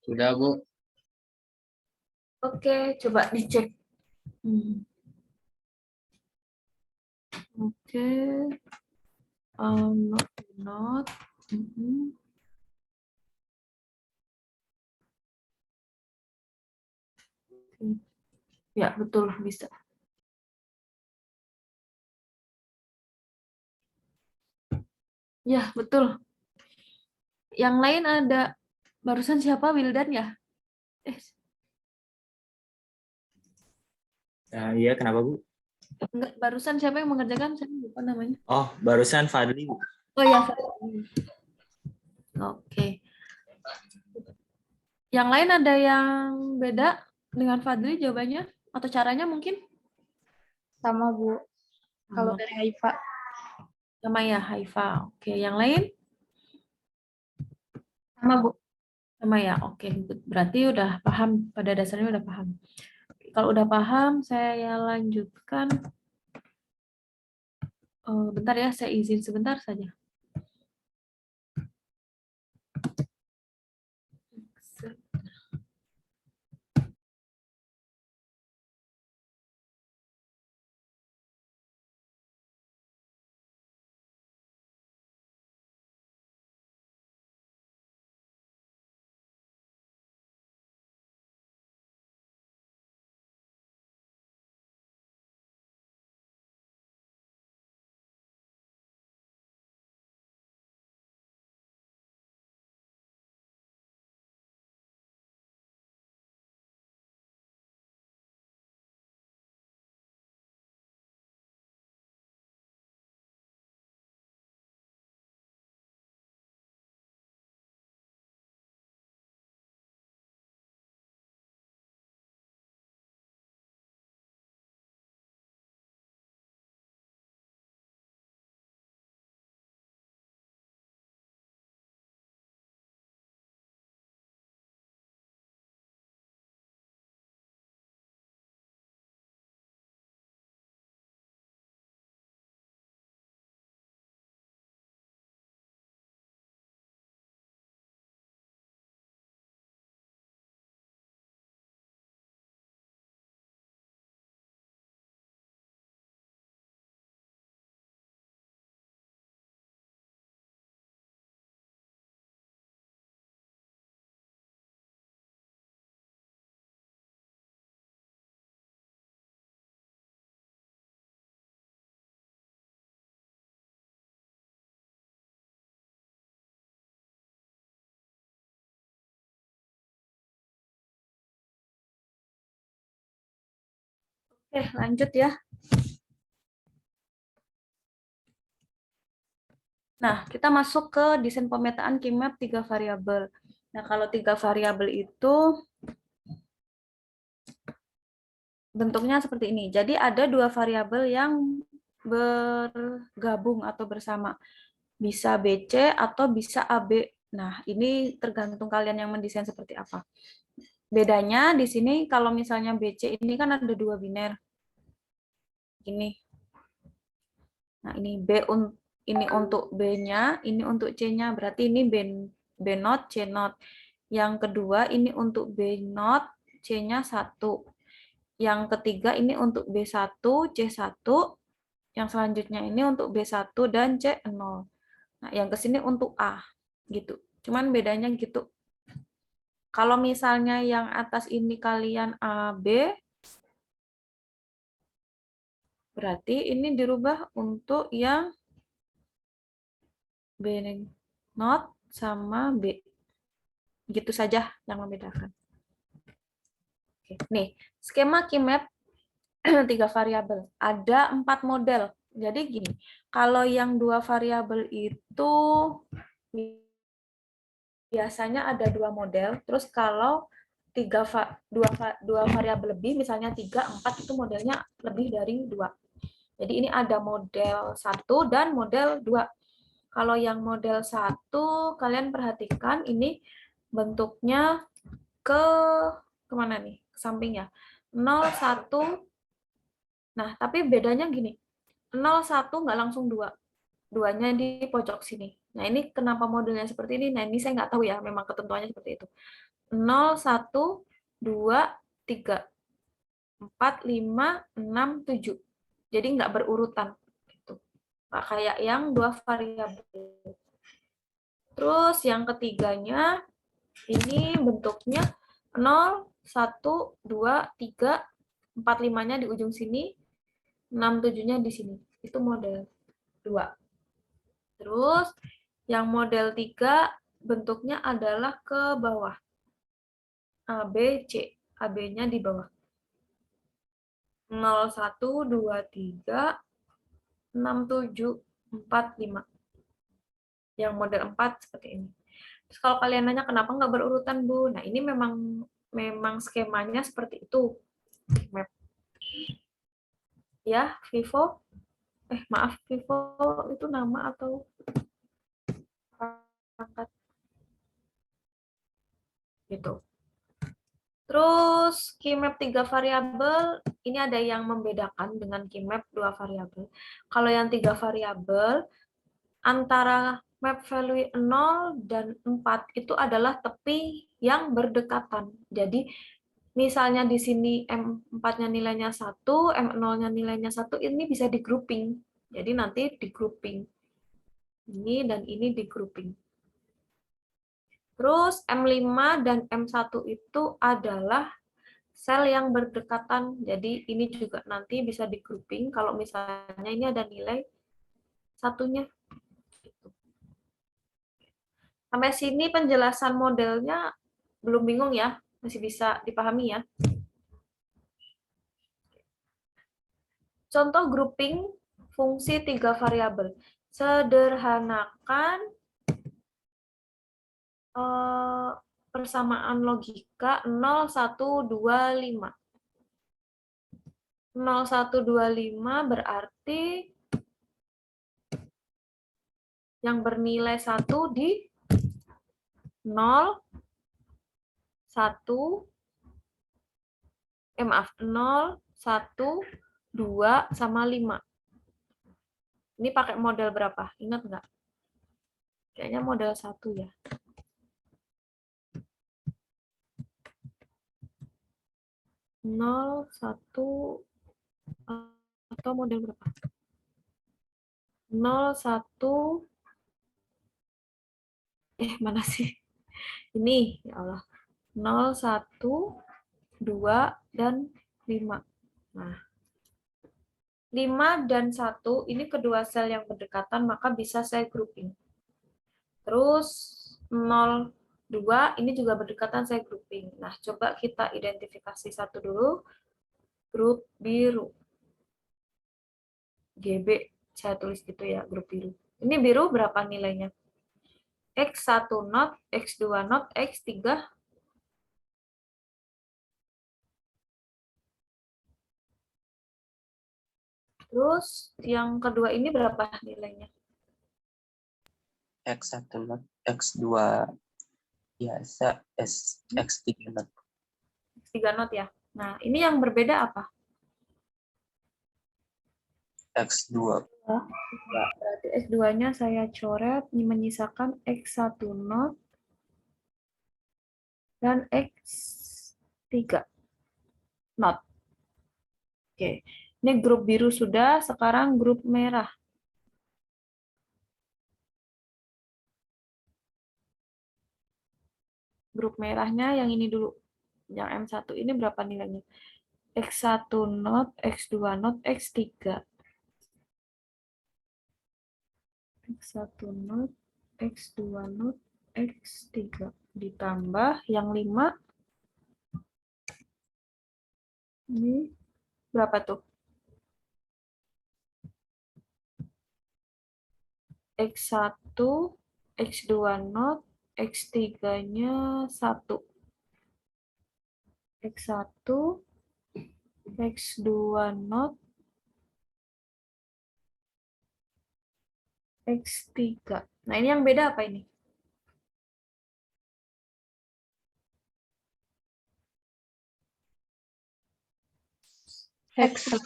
Speaker 5: Sudah, Bu.
Speaker 1: Oke, coba dicek. Oke. Not. Ya, betul, bisa. Ya, betul. Yang lain ada, barusan siapa, Wildan ya?
Speaker 6: Iya, kenapa Bu?
Speaker 1: Enggak, barusan siapa yang mengerjakan? Saya lupa namanya.
Speaker 6: Oh, barusan Fadli Bu.
Speaker 1: Oh ya, oke. Yang lain ada yang beda dengan Fadli jawabannya? Atau caranya mungkin?
Speaker 4: Sama Bu. Kalau dari Haifa.
Speaker 1: Sama ya, Haifa. Oke, yang lain?
Speaker 4: Sama Bu.
Speaker 1: Sama ya, oke. Berarti udah paham, pada dasarnya udah paham. Kalau udah paham, saya lanjutkan. Bentar ya, saya izin sebentar saja. Oke, lanjut ya. Nah, kita masuk ke desain pemetaan Keymap 3 variabel. Nah, kalau 3 variabel itu bentuknya seperti ini. Jadi ada 2 variabel yang bergabung atau bersama. Bisa BC atau bisa AB. Nah, ini tergantung kalian yang mendesain seperti apa. Bedanya di sini kalau misalnya BC ini kan ada 2 biner. Ini. Nah, ini ini untuk B-nya, ini untuk C-nya. Berarti ini B0, C0. Yang kedua ini untuk B0, C-nya 1. Yang ketiga ini untuk B1, C1. Yang selanjutnya ini untuk B1 dan C0. Nah, yang ke sini untuk A. Gitu. Cuman bedanya gitu. Kalau misalnya yang atas ini kalian AB, berarti ini dirubah untuk yang B0 sama B. Gitu saja yang membedakan. Oke. Nih, skema Keymap 3 variabel. Ada 4 model. Jadi gini, kalau yang 2 variabel itu biasanya ada 2 model. Terus kalau 2 variabel lebih, misalnya 3, 4 itu modelnya lebih dari 2. Jadi ini ada model 1 dan model 2. Kalau yang model 1, kalian perhatikan ini bentuknya kemana nih? Ke samping ya. 0, 1. Nah, tapi bedanya gini. 0, 1 nggak langsung 2. Duanya di pojok sini. Nah, ini kenapa modelnya seperti ini? Nah, ini saya nggak tahu ya, memang ketentuannya seperti itu. 0, 1, 2, 3, 4, 5, 6, 7. Jadi nggak berurutan. Gitu. Nggak kayak yang 2 variabel. Terus yang ketiganya, ini bentuknya 0, 1, 2, 3, 4, 5-nya di ujung sini, 6, 7-nya di sini. Itu model 2. Terus yang model 3 bentuknya adalah ke bawah. A, B, C. AB-nya di bawah. 0, 1, 2, 3, 6, 7, 4, 5. Yang model 4 seperti ini. Terus kalau kalian nanya kenapa nggak berurutan, Bu? Nah, ini memang skemanya seperti itu. Map. Ya, Vivo. Maaf, Vivo itu nama atau perangkat? Gitu. Terus keymap 3 variabel, ini ada yang membedakan dengan keymap 2 variabel. Kalau yang 3 variabel, antara map value 0 dan 4 itu adalah tepi yang berdekatan. Jadi misalnya di sini M4-nya nilainya 1, M0-nya nilainya 1, ini bisa di grouping. Jadi nanti di grouping. Ini dan ini di grouping. Terus M5 dan M1 itu adalah sel yang berdekatan. Jadi ini juga nanti bisa di grouping kalau misalnya ini ada nilai satunya. Sampai sini penjelasan modelnya belum bingung ya? Masih bisa dipahami ya? Contoh grouping fungsi 3 variabel. Sederhanakan persamaan logika 0, 1, 2, 5. 0, 1, 2, 5 berarti yang bernilai 1 di 0, 1, 0, 1, 2, sama 5. Ini pakai model berapa? Ingat nggak? Kayaknya model 1 ya. Nol, 1, atau model berapa? 0, 1, mana sih? Ini, ya Allah. 0, 1, 2, dan 5. Nah, 5 dan 1, ini kedua sel yang berdekatan, maka bisa saya grouping. Terus 0, 2, ini juga berdekatan, saya grouping. Nah, coba kita identifikasi satu dulu. Grup biru. GB, saya tulis gitu ya, grup biru. Ini biru berapa nilainya? X1 not, X2 not, X3. Terus yang kedua ini berapa nilainya?
Speaker 7: X1 not, X2 biasa, X3 not.
Speaker 1: X3 not ya. Nah, ini yang berbeda apa?
Speaker 7: X2.
Speaker 1: Berarti X2-nya saya coret, menyisakan X1 not dan X3 not. Oke, ini grup biru sudah, sekarang grup merah. Grup merahnya yang ini dulu. Yang M1 ini berapa nilainya? X1 not, X2 not, X3. X1 not, X2 not, X3. Ditambah yang 5. Ini berapa tuh? X1, X2 not, X3-nya 1. X1, X2 not, X3. Nah, ini yang beda apa ini?
Speaker 4: X1.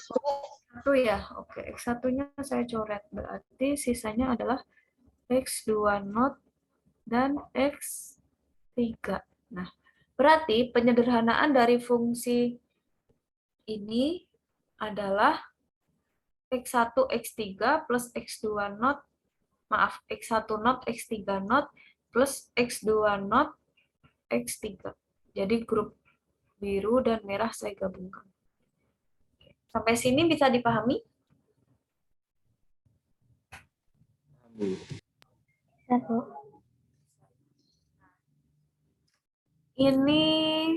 Speaker 1: X1 ya. Oke, X1-nya saya coret. Berarti sisanya adalah X2 not dan X3. Nah, Berarti penyederhanaan dari fungsi ini adalah X1, X3 plus X2 not, maaf, X1 not, X3 not, plus X2 not, X3. Jadi grup biru dan merah saya gabungkan. Sampai sini bisa dipahami?
Speaker 6: Bu.
Speaker 4: Satu.
Speaker 1: Ini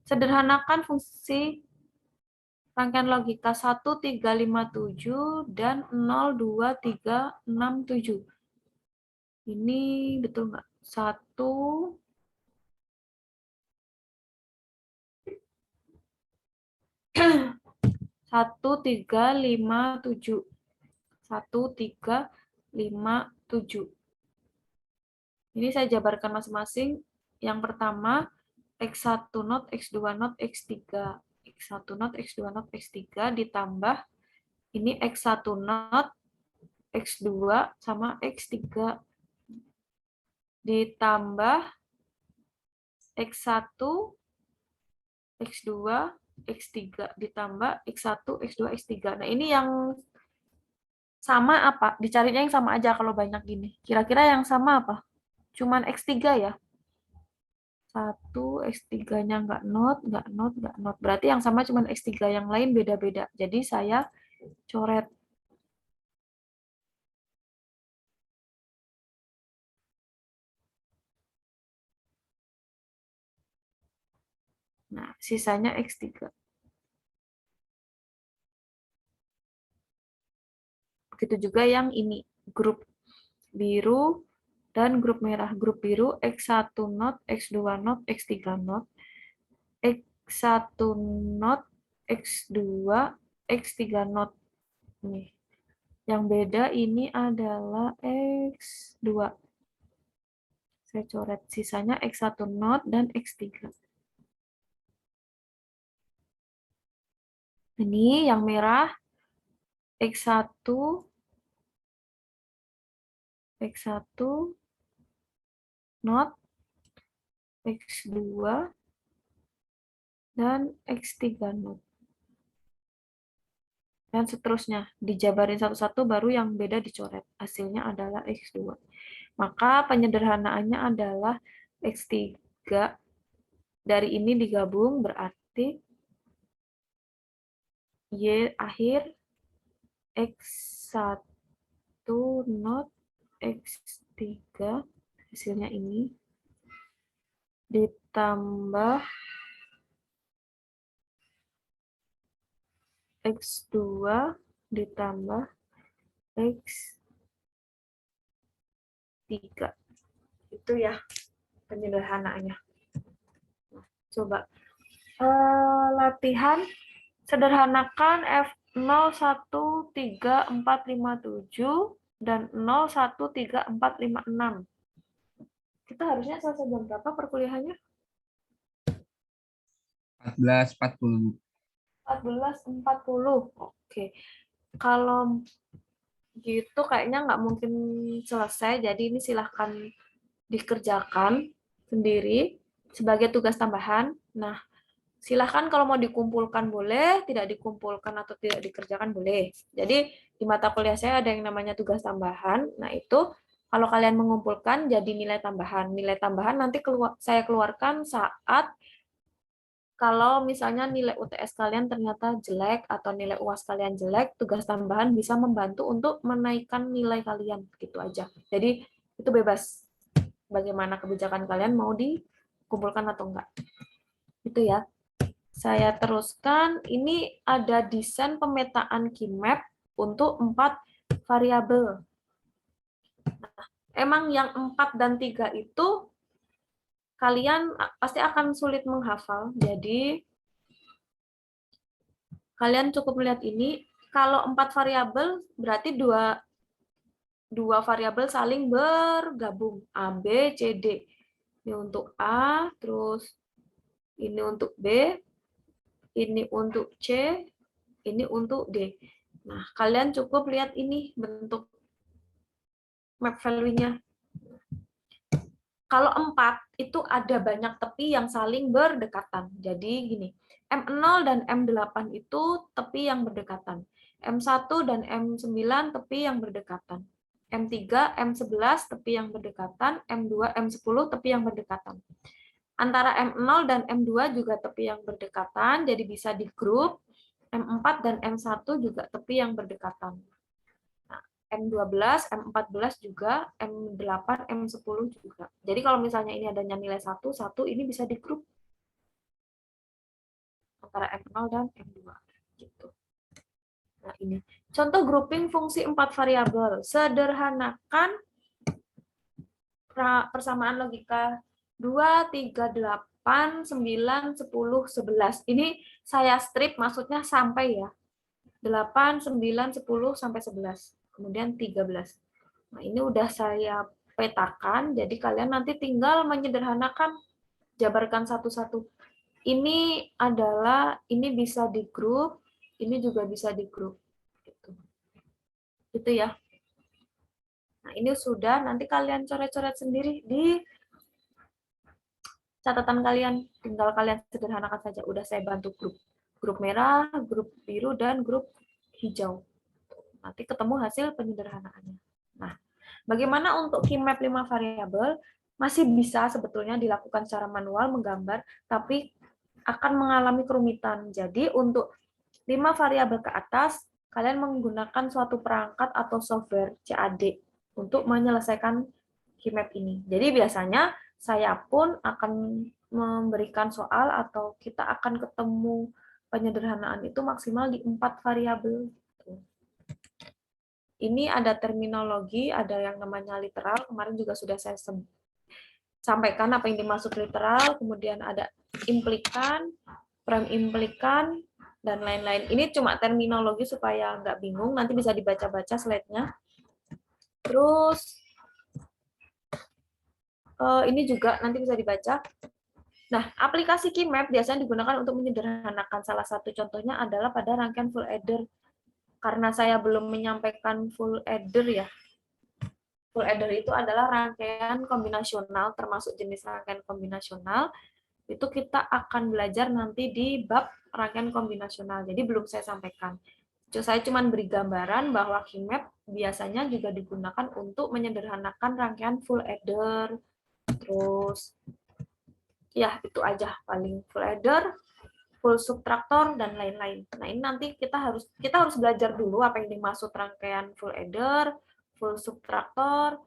Speaker 1: sederhanakan fungsi rangkaian logika 1357 dan 02367. Ini betul nggak? 1357. 1357. Ini saya jabarkan masing-masing. Yang pertama, X1 not, X2 not, X3. X1 not, X2 not, X3 ditambah ini X1 not, X2 sama X3 ditambah X1, X2, X3 ditambah X1, X2, X3. Nah, ini yang sama apa? Dicarinya yang sama aja kalau banyak gini. Kira-kira yang sama apa? Cuman X3 ya? 1, X3-nya nggak not, nggak not, nggak not. Berarti yang sama cuman X3, yang lain beda-beda. Jadi saya coret. Nah, sisanya X3. Begitu juga yang ini, grup biru dan grup merah. Grup biru X1 not, X2 not, X3 not, X1 not, X2, X3 not. Nih. Yang beda ini adalah X2. Saya coret sisanya X1 not dan X3. Ini yang merah X1, X1 not, X2 dan X3 not. Dan seterusnya, dijabarin satu-satu baru yang beda dicoret. Hasilnya adalah X2. Maka penyederhanaannya adalah X3 dari ini digabung berarti Y akhir X1 not X3 hasilnya ini ditambah X2 ditambah X3. Itu ya penyederhanaannya. Nah, coba latihan sederhanakan F013457 dan 013456. Kita harusnya selesai jam berapa perkuliahannya?
Speaker 3: 14.40.
Speaker 1: 14.40. Oke. Kalau gitu kayaknya nggak mungkin selesai, jadi ini silahkan dikerjakan sendiri sebagai tugas tambahan. Nah, silahkan kalau mau dikumpulkan boleh, tidak dikumpulkan atau tidak dikerjakan boleh. Jadi di mata kuliah saya ada yang namanya tugas tambahan. Nah, itu kalau kalian mengumpulkan jadi nilai tambahan. Nilai tambahan nanti saya keluarkan saat kalau misalnya nilai UTS kalian ternyata jelek atau nilai UAS kalian jelek, tugas tambahan bisa membantu untuk menaikkan nilai kalian, gitu aja. Jadi itu bebas bagaimana kebijakan kalian mau dikumpulkan atau enggak. Itu ya. Saya teruskan, ini ada desain pemetaan Kmap untuk 4 variabel. Nah, emang yang 4 dan 3 itu kalian pasti akan sulit menghafal. Jadi kalian cukup melihat ini. Kalau 4 variabel berarti dua variabel saling bergabung. A, B, C, D. Ini untuk A, terus ini untuk B, ini untuk C, ini untuk D. Nah, kalian cukup lihat ini bentuk map value-nya. Kalau 4 itu ada banyak tepi yang saling berdekatan. Jadi gini, M0 dan M8 itu tepi yang berdekatan. M1 dan M9 tepi yang berdekatan. M3, M11 tepi yang berdekatan. M2, M10 tepi yang berdekatan. Antara M0 dan M2 juga tepi yang berdekatan, jadi bisa di grup. M4 dan M1 juga tepi yang berdekatan. Nah, M12, M14 juga, M8, M10 juga. Jadi kalau misalnya ini adanya nilai 1, ini bisa di grup antara M0 dan M2. Gitu. Nah, ini contoh grouping fungsi 4 variabel. Sederhanakan persamaan logika 2, 3, 8, 9, 10, 11. Ini saya strip maksudnya sampai ya. 8, 9, 10, sampai 11. Kemudian 13. Nah, ini udah saya petakan, jadi kalian nanti tinggal menyederhanakan, jabarkan satu-satu. Ini adalah, ini bisa di grup, ini juga bisa di grup. Gitu ya. Nah, ini sudah, nanti kalian coret-coret sendiri di catatan kalian, tinggal kalian sederhanakan saja. Udah saya bantu grup. Grup merah, grup biru, dan grup hijau. Nanti ketemu hasil penyederhanaannya. Nah, bagaimana untuk key map 5 variabel? Masih bisa sebetulnya dilakukan secara manual menggambar, tapi akan mengalami kerumitan. Jadi untuk 5 variabel ke atas, kalian menggunakan suatu perangkat atau software CAD untuk menyelesaikan key map ini. Jadi biasanya saya pun akan memberikan soal atau kita akan ketemu penyederhanaan itu maksimal di 4 variabel. Ini ada terminologi, ada yang namanya literal, kemarin juga sudah saya sampaikan apa yang dimaksud literal, kemudian ada implikan, prime implikan, dan lain-lain. Ini cuma terminologi supaya nggak bingung, nanti bisa dibaca-baca slide-nya. Terus, ini juga nanti bisa dibaca. Nah, aplikasi KeyMap biasanya digunakan untuk menyederhanakan. Salah satu contohnya adalah pada rangkaian full adder. Karena saya belum menyampaikan full adder ya. Full adder itu adalah rangkaian kombinasional, termasuk jenis rangkaian kombinasional. Itu kita akan belajar nanti di bab rangkaian kombinasional. Jadi belum saya sampaikan. Saya cuma beri gambaran bahwa KeyMap biasanya juga digunakan untuk menyederhanakan rangkaian full adder. Terus, ya itu aja paling full adder, full subtraktor, dan lain-lain. Nah, ini nanti kita harus belajar dulu apa yang dimaksud rangkaian full adder, full subtraktor,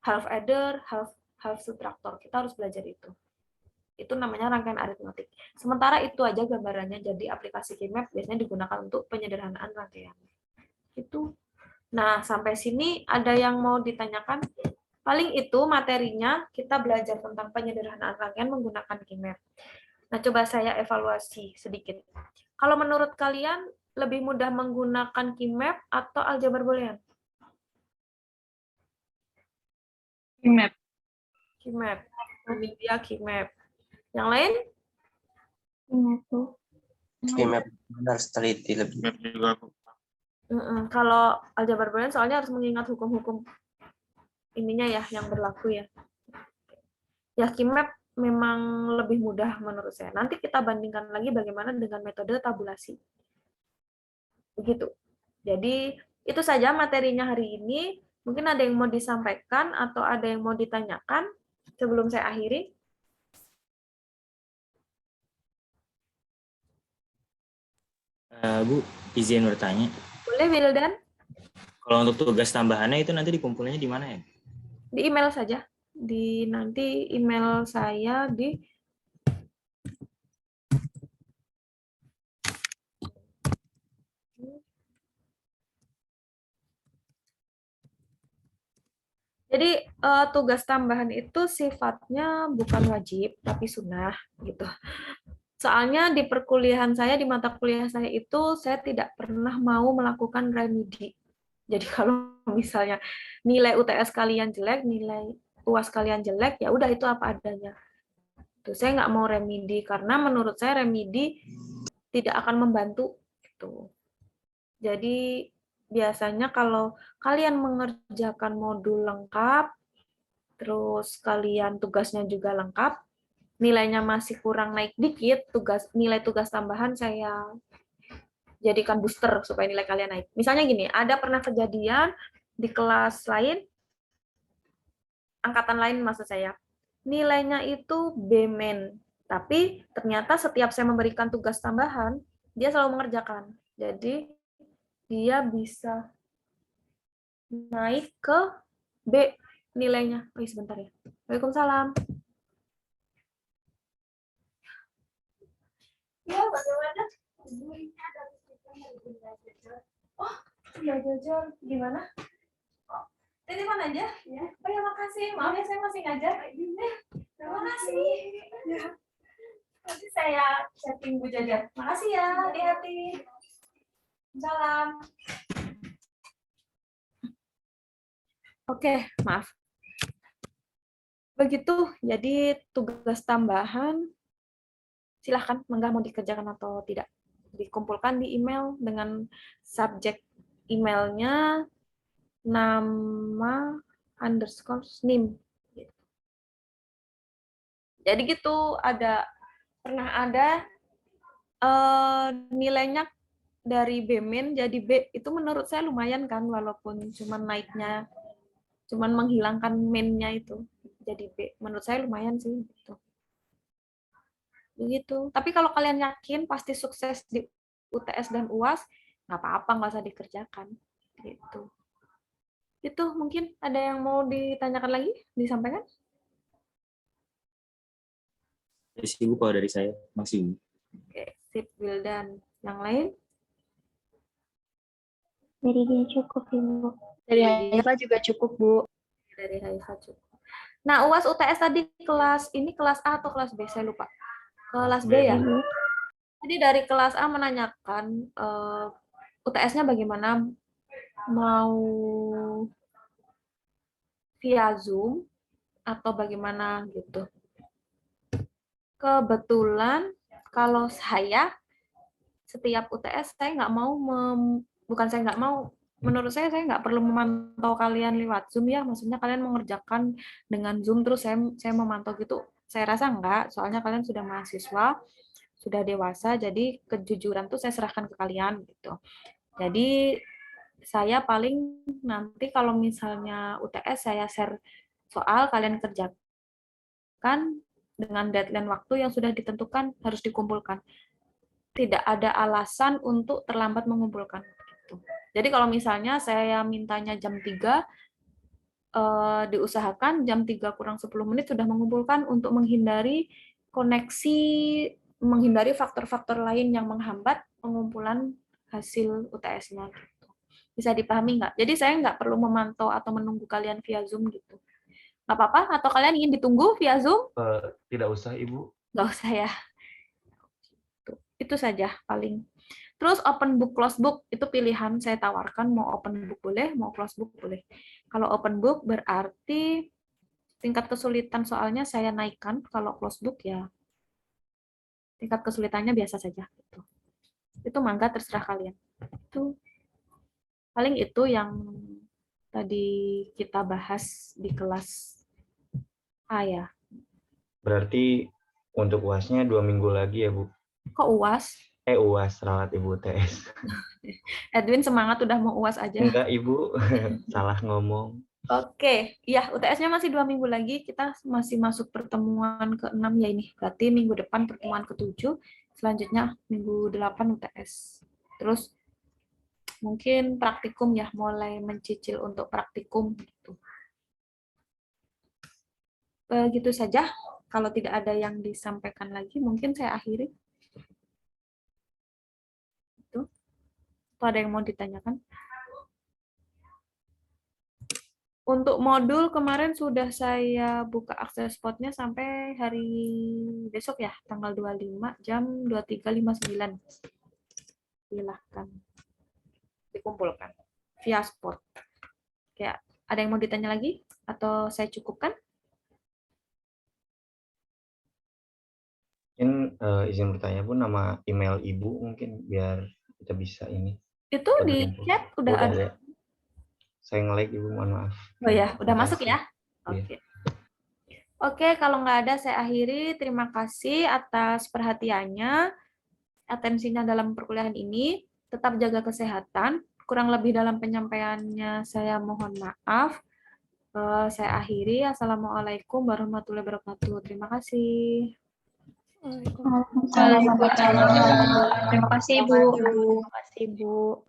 Speaker 1: half adder, half subtraktor. Kita harus belajar itu. Itu namanya rangkaian aritmatik. Sementara itu aja gambarannya, jadi aplikasi KeyMap biasanya digunakan untuk penyederhanaan rangkaian. Itu. Nah, sampai sini ada yang mau ditanyakan? Paling itu materinya, kita belajar tentang penyederhanaan rangkaian menggunakan KeyMap. Nah, coba saya evaluasi sedikit. Kalau menurut kalian, lebih mudah menggunakan KeyMap atau aljabar boolean?
Speaker 4: KeyMap.
Speaker 1: KeyMap. Ini dia KeyMap. Yang lain?
Speaker 7: KeyMap harus teliti lebih.
Speaker 1: Kalau aljabar boolean soalnya harus mengingat hukum-hukum ininya ya, yang berlaku ya. Ya, KeyMap memang lebih mudah menurut saya. Nanti kita bandingkan lagi bagaimana dengan metode tabulasi. Begitu. Jadi, itu saja materinya hari ini. Mungkin ada yang mau disampaikan atau ada yang mau ditanyakan sebelum saya akhiri.
Speaker 6: Bu, izin bertanya.
Speaker 1: Boleh, Wildan?
Speaker 6: Kalau untuk tugas tambahannya itu nanti dikumpulinnya di mana ya?
Speaker 1: Di email saja. Nanti email saya di Jadi tugas tambahan itu sifatnya bukan wajib tapi sunnah gitu. Soalnya di perkuliahan saya, di mata kuliah saya itu saya tidak pernah mau melakukan remedi. Jadi kalau misalnya nilai UTS kalian jelek, nilai UAS kalian jelek, ya udah itu apa adanya. Tuh, saya nggak mau remedi karena menurut saya remedi tidak akan membantu. Gitu. Jadi biasanya kalau kalian mengerjakan modul lengkap, terus kalian tugasnya juga lengkap, nilainya masih kurang naik dikit, nilai tugas tambahan saya jadikan booster supaya nilai kalian naik. Misalnya gini, ada pernah kejadian di kelas lain, angkatan lain maksud saya, nilainya itu B-, tapi ternyata setiap saya memberikan tugas tambahan, dia selalu mengerjakan. Jadi dia bisa naik ke B nilainya. Oh, sebentar ya. Waalaikumsalam. Ya, bagaimana? Oh, iya jajan. Gimana? Oh, titipan aja? Ya. Oh ya, makasih. Maaf ya, saya masih ngajar. Terima kasih. Ya. Nanti saya chatting Bu Jajan. Makasih ya, hati-hati. Salam. Oke, maaf. Begitu, jadi tugas tambahan silahkan, enggak mau dikerjakan atau tidak. Dikumpulkan di email dengan subjek emailnya nama _NIM. Jadi gitu, pernah ada nilainya dari B- jadi B, itu menurut saya lumayan kan, walaupun cuman naiknya, cuman menghilangkan min-nya itu jadi B. Menurut saya lumayan sih gitu. Begitu. Tapi kalau kalian yakin pasti sukses di UTS dan UAS, nggak apa-apa, nggak usah dikerjakan. Gitu. Itu mungkin ada yang mau ditanyakan lagi, disampaikan?
Speaker 6: Dari Ibu, kalau dari saya masih.
Speaker 1: Oke, sip, Wildan. Yang lain?
Speaker 4: Dari dia cukup, Ibu. Dari Haifa juga cukup, Bu.
Speaker 1: Dari Haifa cukup. Nah, UAS UTS tadi ini kelas A atau kelas B? Saya lupa. Kelas B ya? Jadi dari kelas A menanyakan UTS-nya bagaimana, mau via Zoom atau bagaimana gitu. Kebetulan kalau saya setiap UTS saya nggak mau, bukan saya nggak mau, menurut saya nggak perlu memantau kalian lewat Zoom ya, maksudnya kalian mengerjakan dengan Zoom terus saya memantau gitu. Saya rasa enggak, soalnya kalian sudah mahasiswa, sudah dewasa, jadi kejujuran tuh saya serahkan ke kalian gitu. Jadi saya paling nanti kalau misalnya UTS saya share soal, kalian kerjakan dengan deadline waktu yang sudah ditentukan, harus dikumpulkan. Tidak ada alasan untuk terlambat mengumpulkan. Gitu. Jadi kalau misalnya saya mintanya jam 3, diusahakan jam 3 kurang 10 menit sudah mengumpulkan untuk menghindari koneksi, menghindari faktor-faktor lain yang menghambat pengumpulan hasil UTS-nya. Gitu. Bisa dipahami nggak? Jadi saya nggak perlu memantau atau menunggu kalian via Zoom gitu. Nggak apa-apa? Atau kalian ingin ditunggu via Zoom?
Speaker 8: Tidak usah, Ibu.
Speaker 1: Nggak usah ya. Itu saja paling. Terus open book, close book itu pilihan saya tawarkan, mau open book boleh, mau close book boleh. Kalau open book berarti tingkat kesulitan soalnya saya naikkan, kalau close book ya tingkat kesulitannya biasa saja. Itu mangga terserah kalian. Itu paling itu yang tadi kita bahas di kelas A ya.
Speaker 8: Berarti untuk UAS-nya 2 minggu lagi ya, Bu?
Speaker 1: Kok UAS?
Speaker 8: UAS, rawat Ibu UTS.
Speaker 1: Edwin semangat udah mau UAS aja.
Speaker 8: Enggak, Ibu. Salah ngomong.
Speaker 1: Oke, ya UTS-nya masih 2 minggu lagi, kita masih masuk pertemuan ke-6 ya ini. Berarti minggu depan pertemuan ke-7, selanjutnya minggu 8 UTS. Terus mungkin praktikum ya, mulai mencicil untuk praktikum gitu. Begitu saja, kalau tidak ada yang disampaikan lagi, mungkin saya akhiri. Itu. Atau ada yang mau ditanyakan? Untuk modul kemarin sudah saya buka akses spotnya sampai hari besok ya, tanggal 25 jam 23.59. Silahkan dikumpulkan via spot. Kayak ada yang mau ditanya lagi atau saya cukupkan?
Speaker 8: Mungkin izin bertanya, Bu, nama email Ibu mungkin biar kita bisa ini.
Speaker 1: Itu di chat udah ada.
Speaker 8: Saya nge-like, Ibu, mohon maaf.
Speaker 1: Oh ya, udah masuk ya?
Speaker 8: Iya.
Speaker 1: Oke. Oke, kalau nggak ada saya akhiri. Terima kasih atas perhatiannya, atensinya dalam perkuliahan ini. Tetap jaga kesehatan. Kurang lebih dalam penyampaiannya saya mohon maaf. Saya akhiri. Assalamualaikum warahmatullahi wabarakatuh. Terima kasih.
Speaker 4: Waalaikumsalam. Terima kasih, Bu.
Speaker 1: Terima kasih, Bu.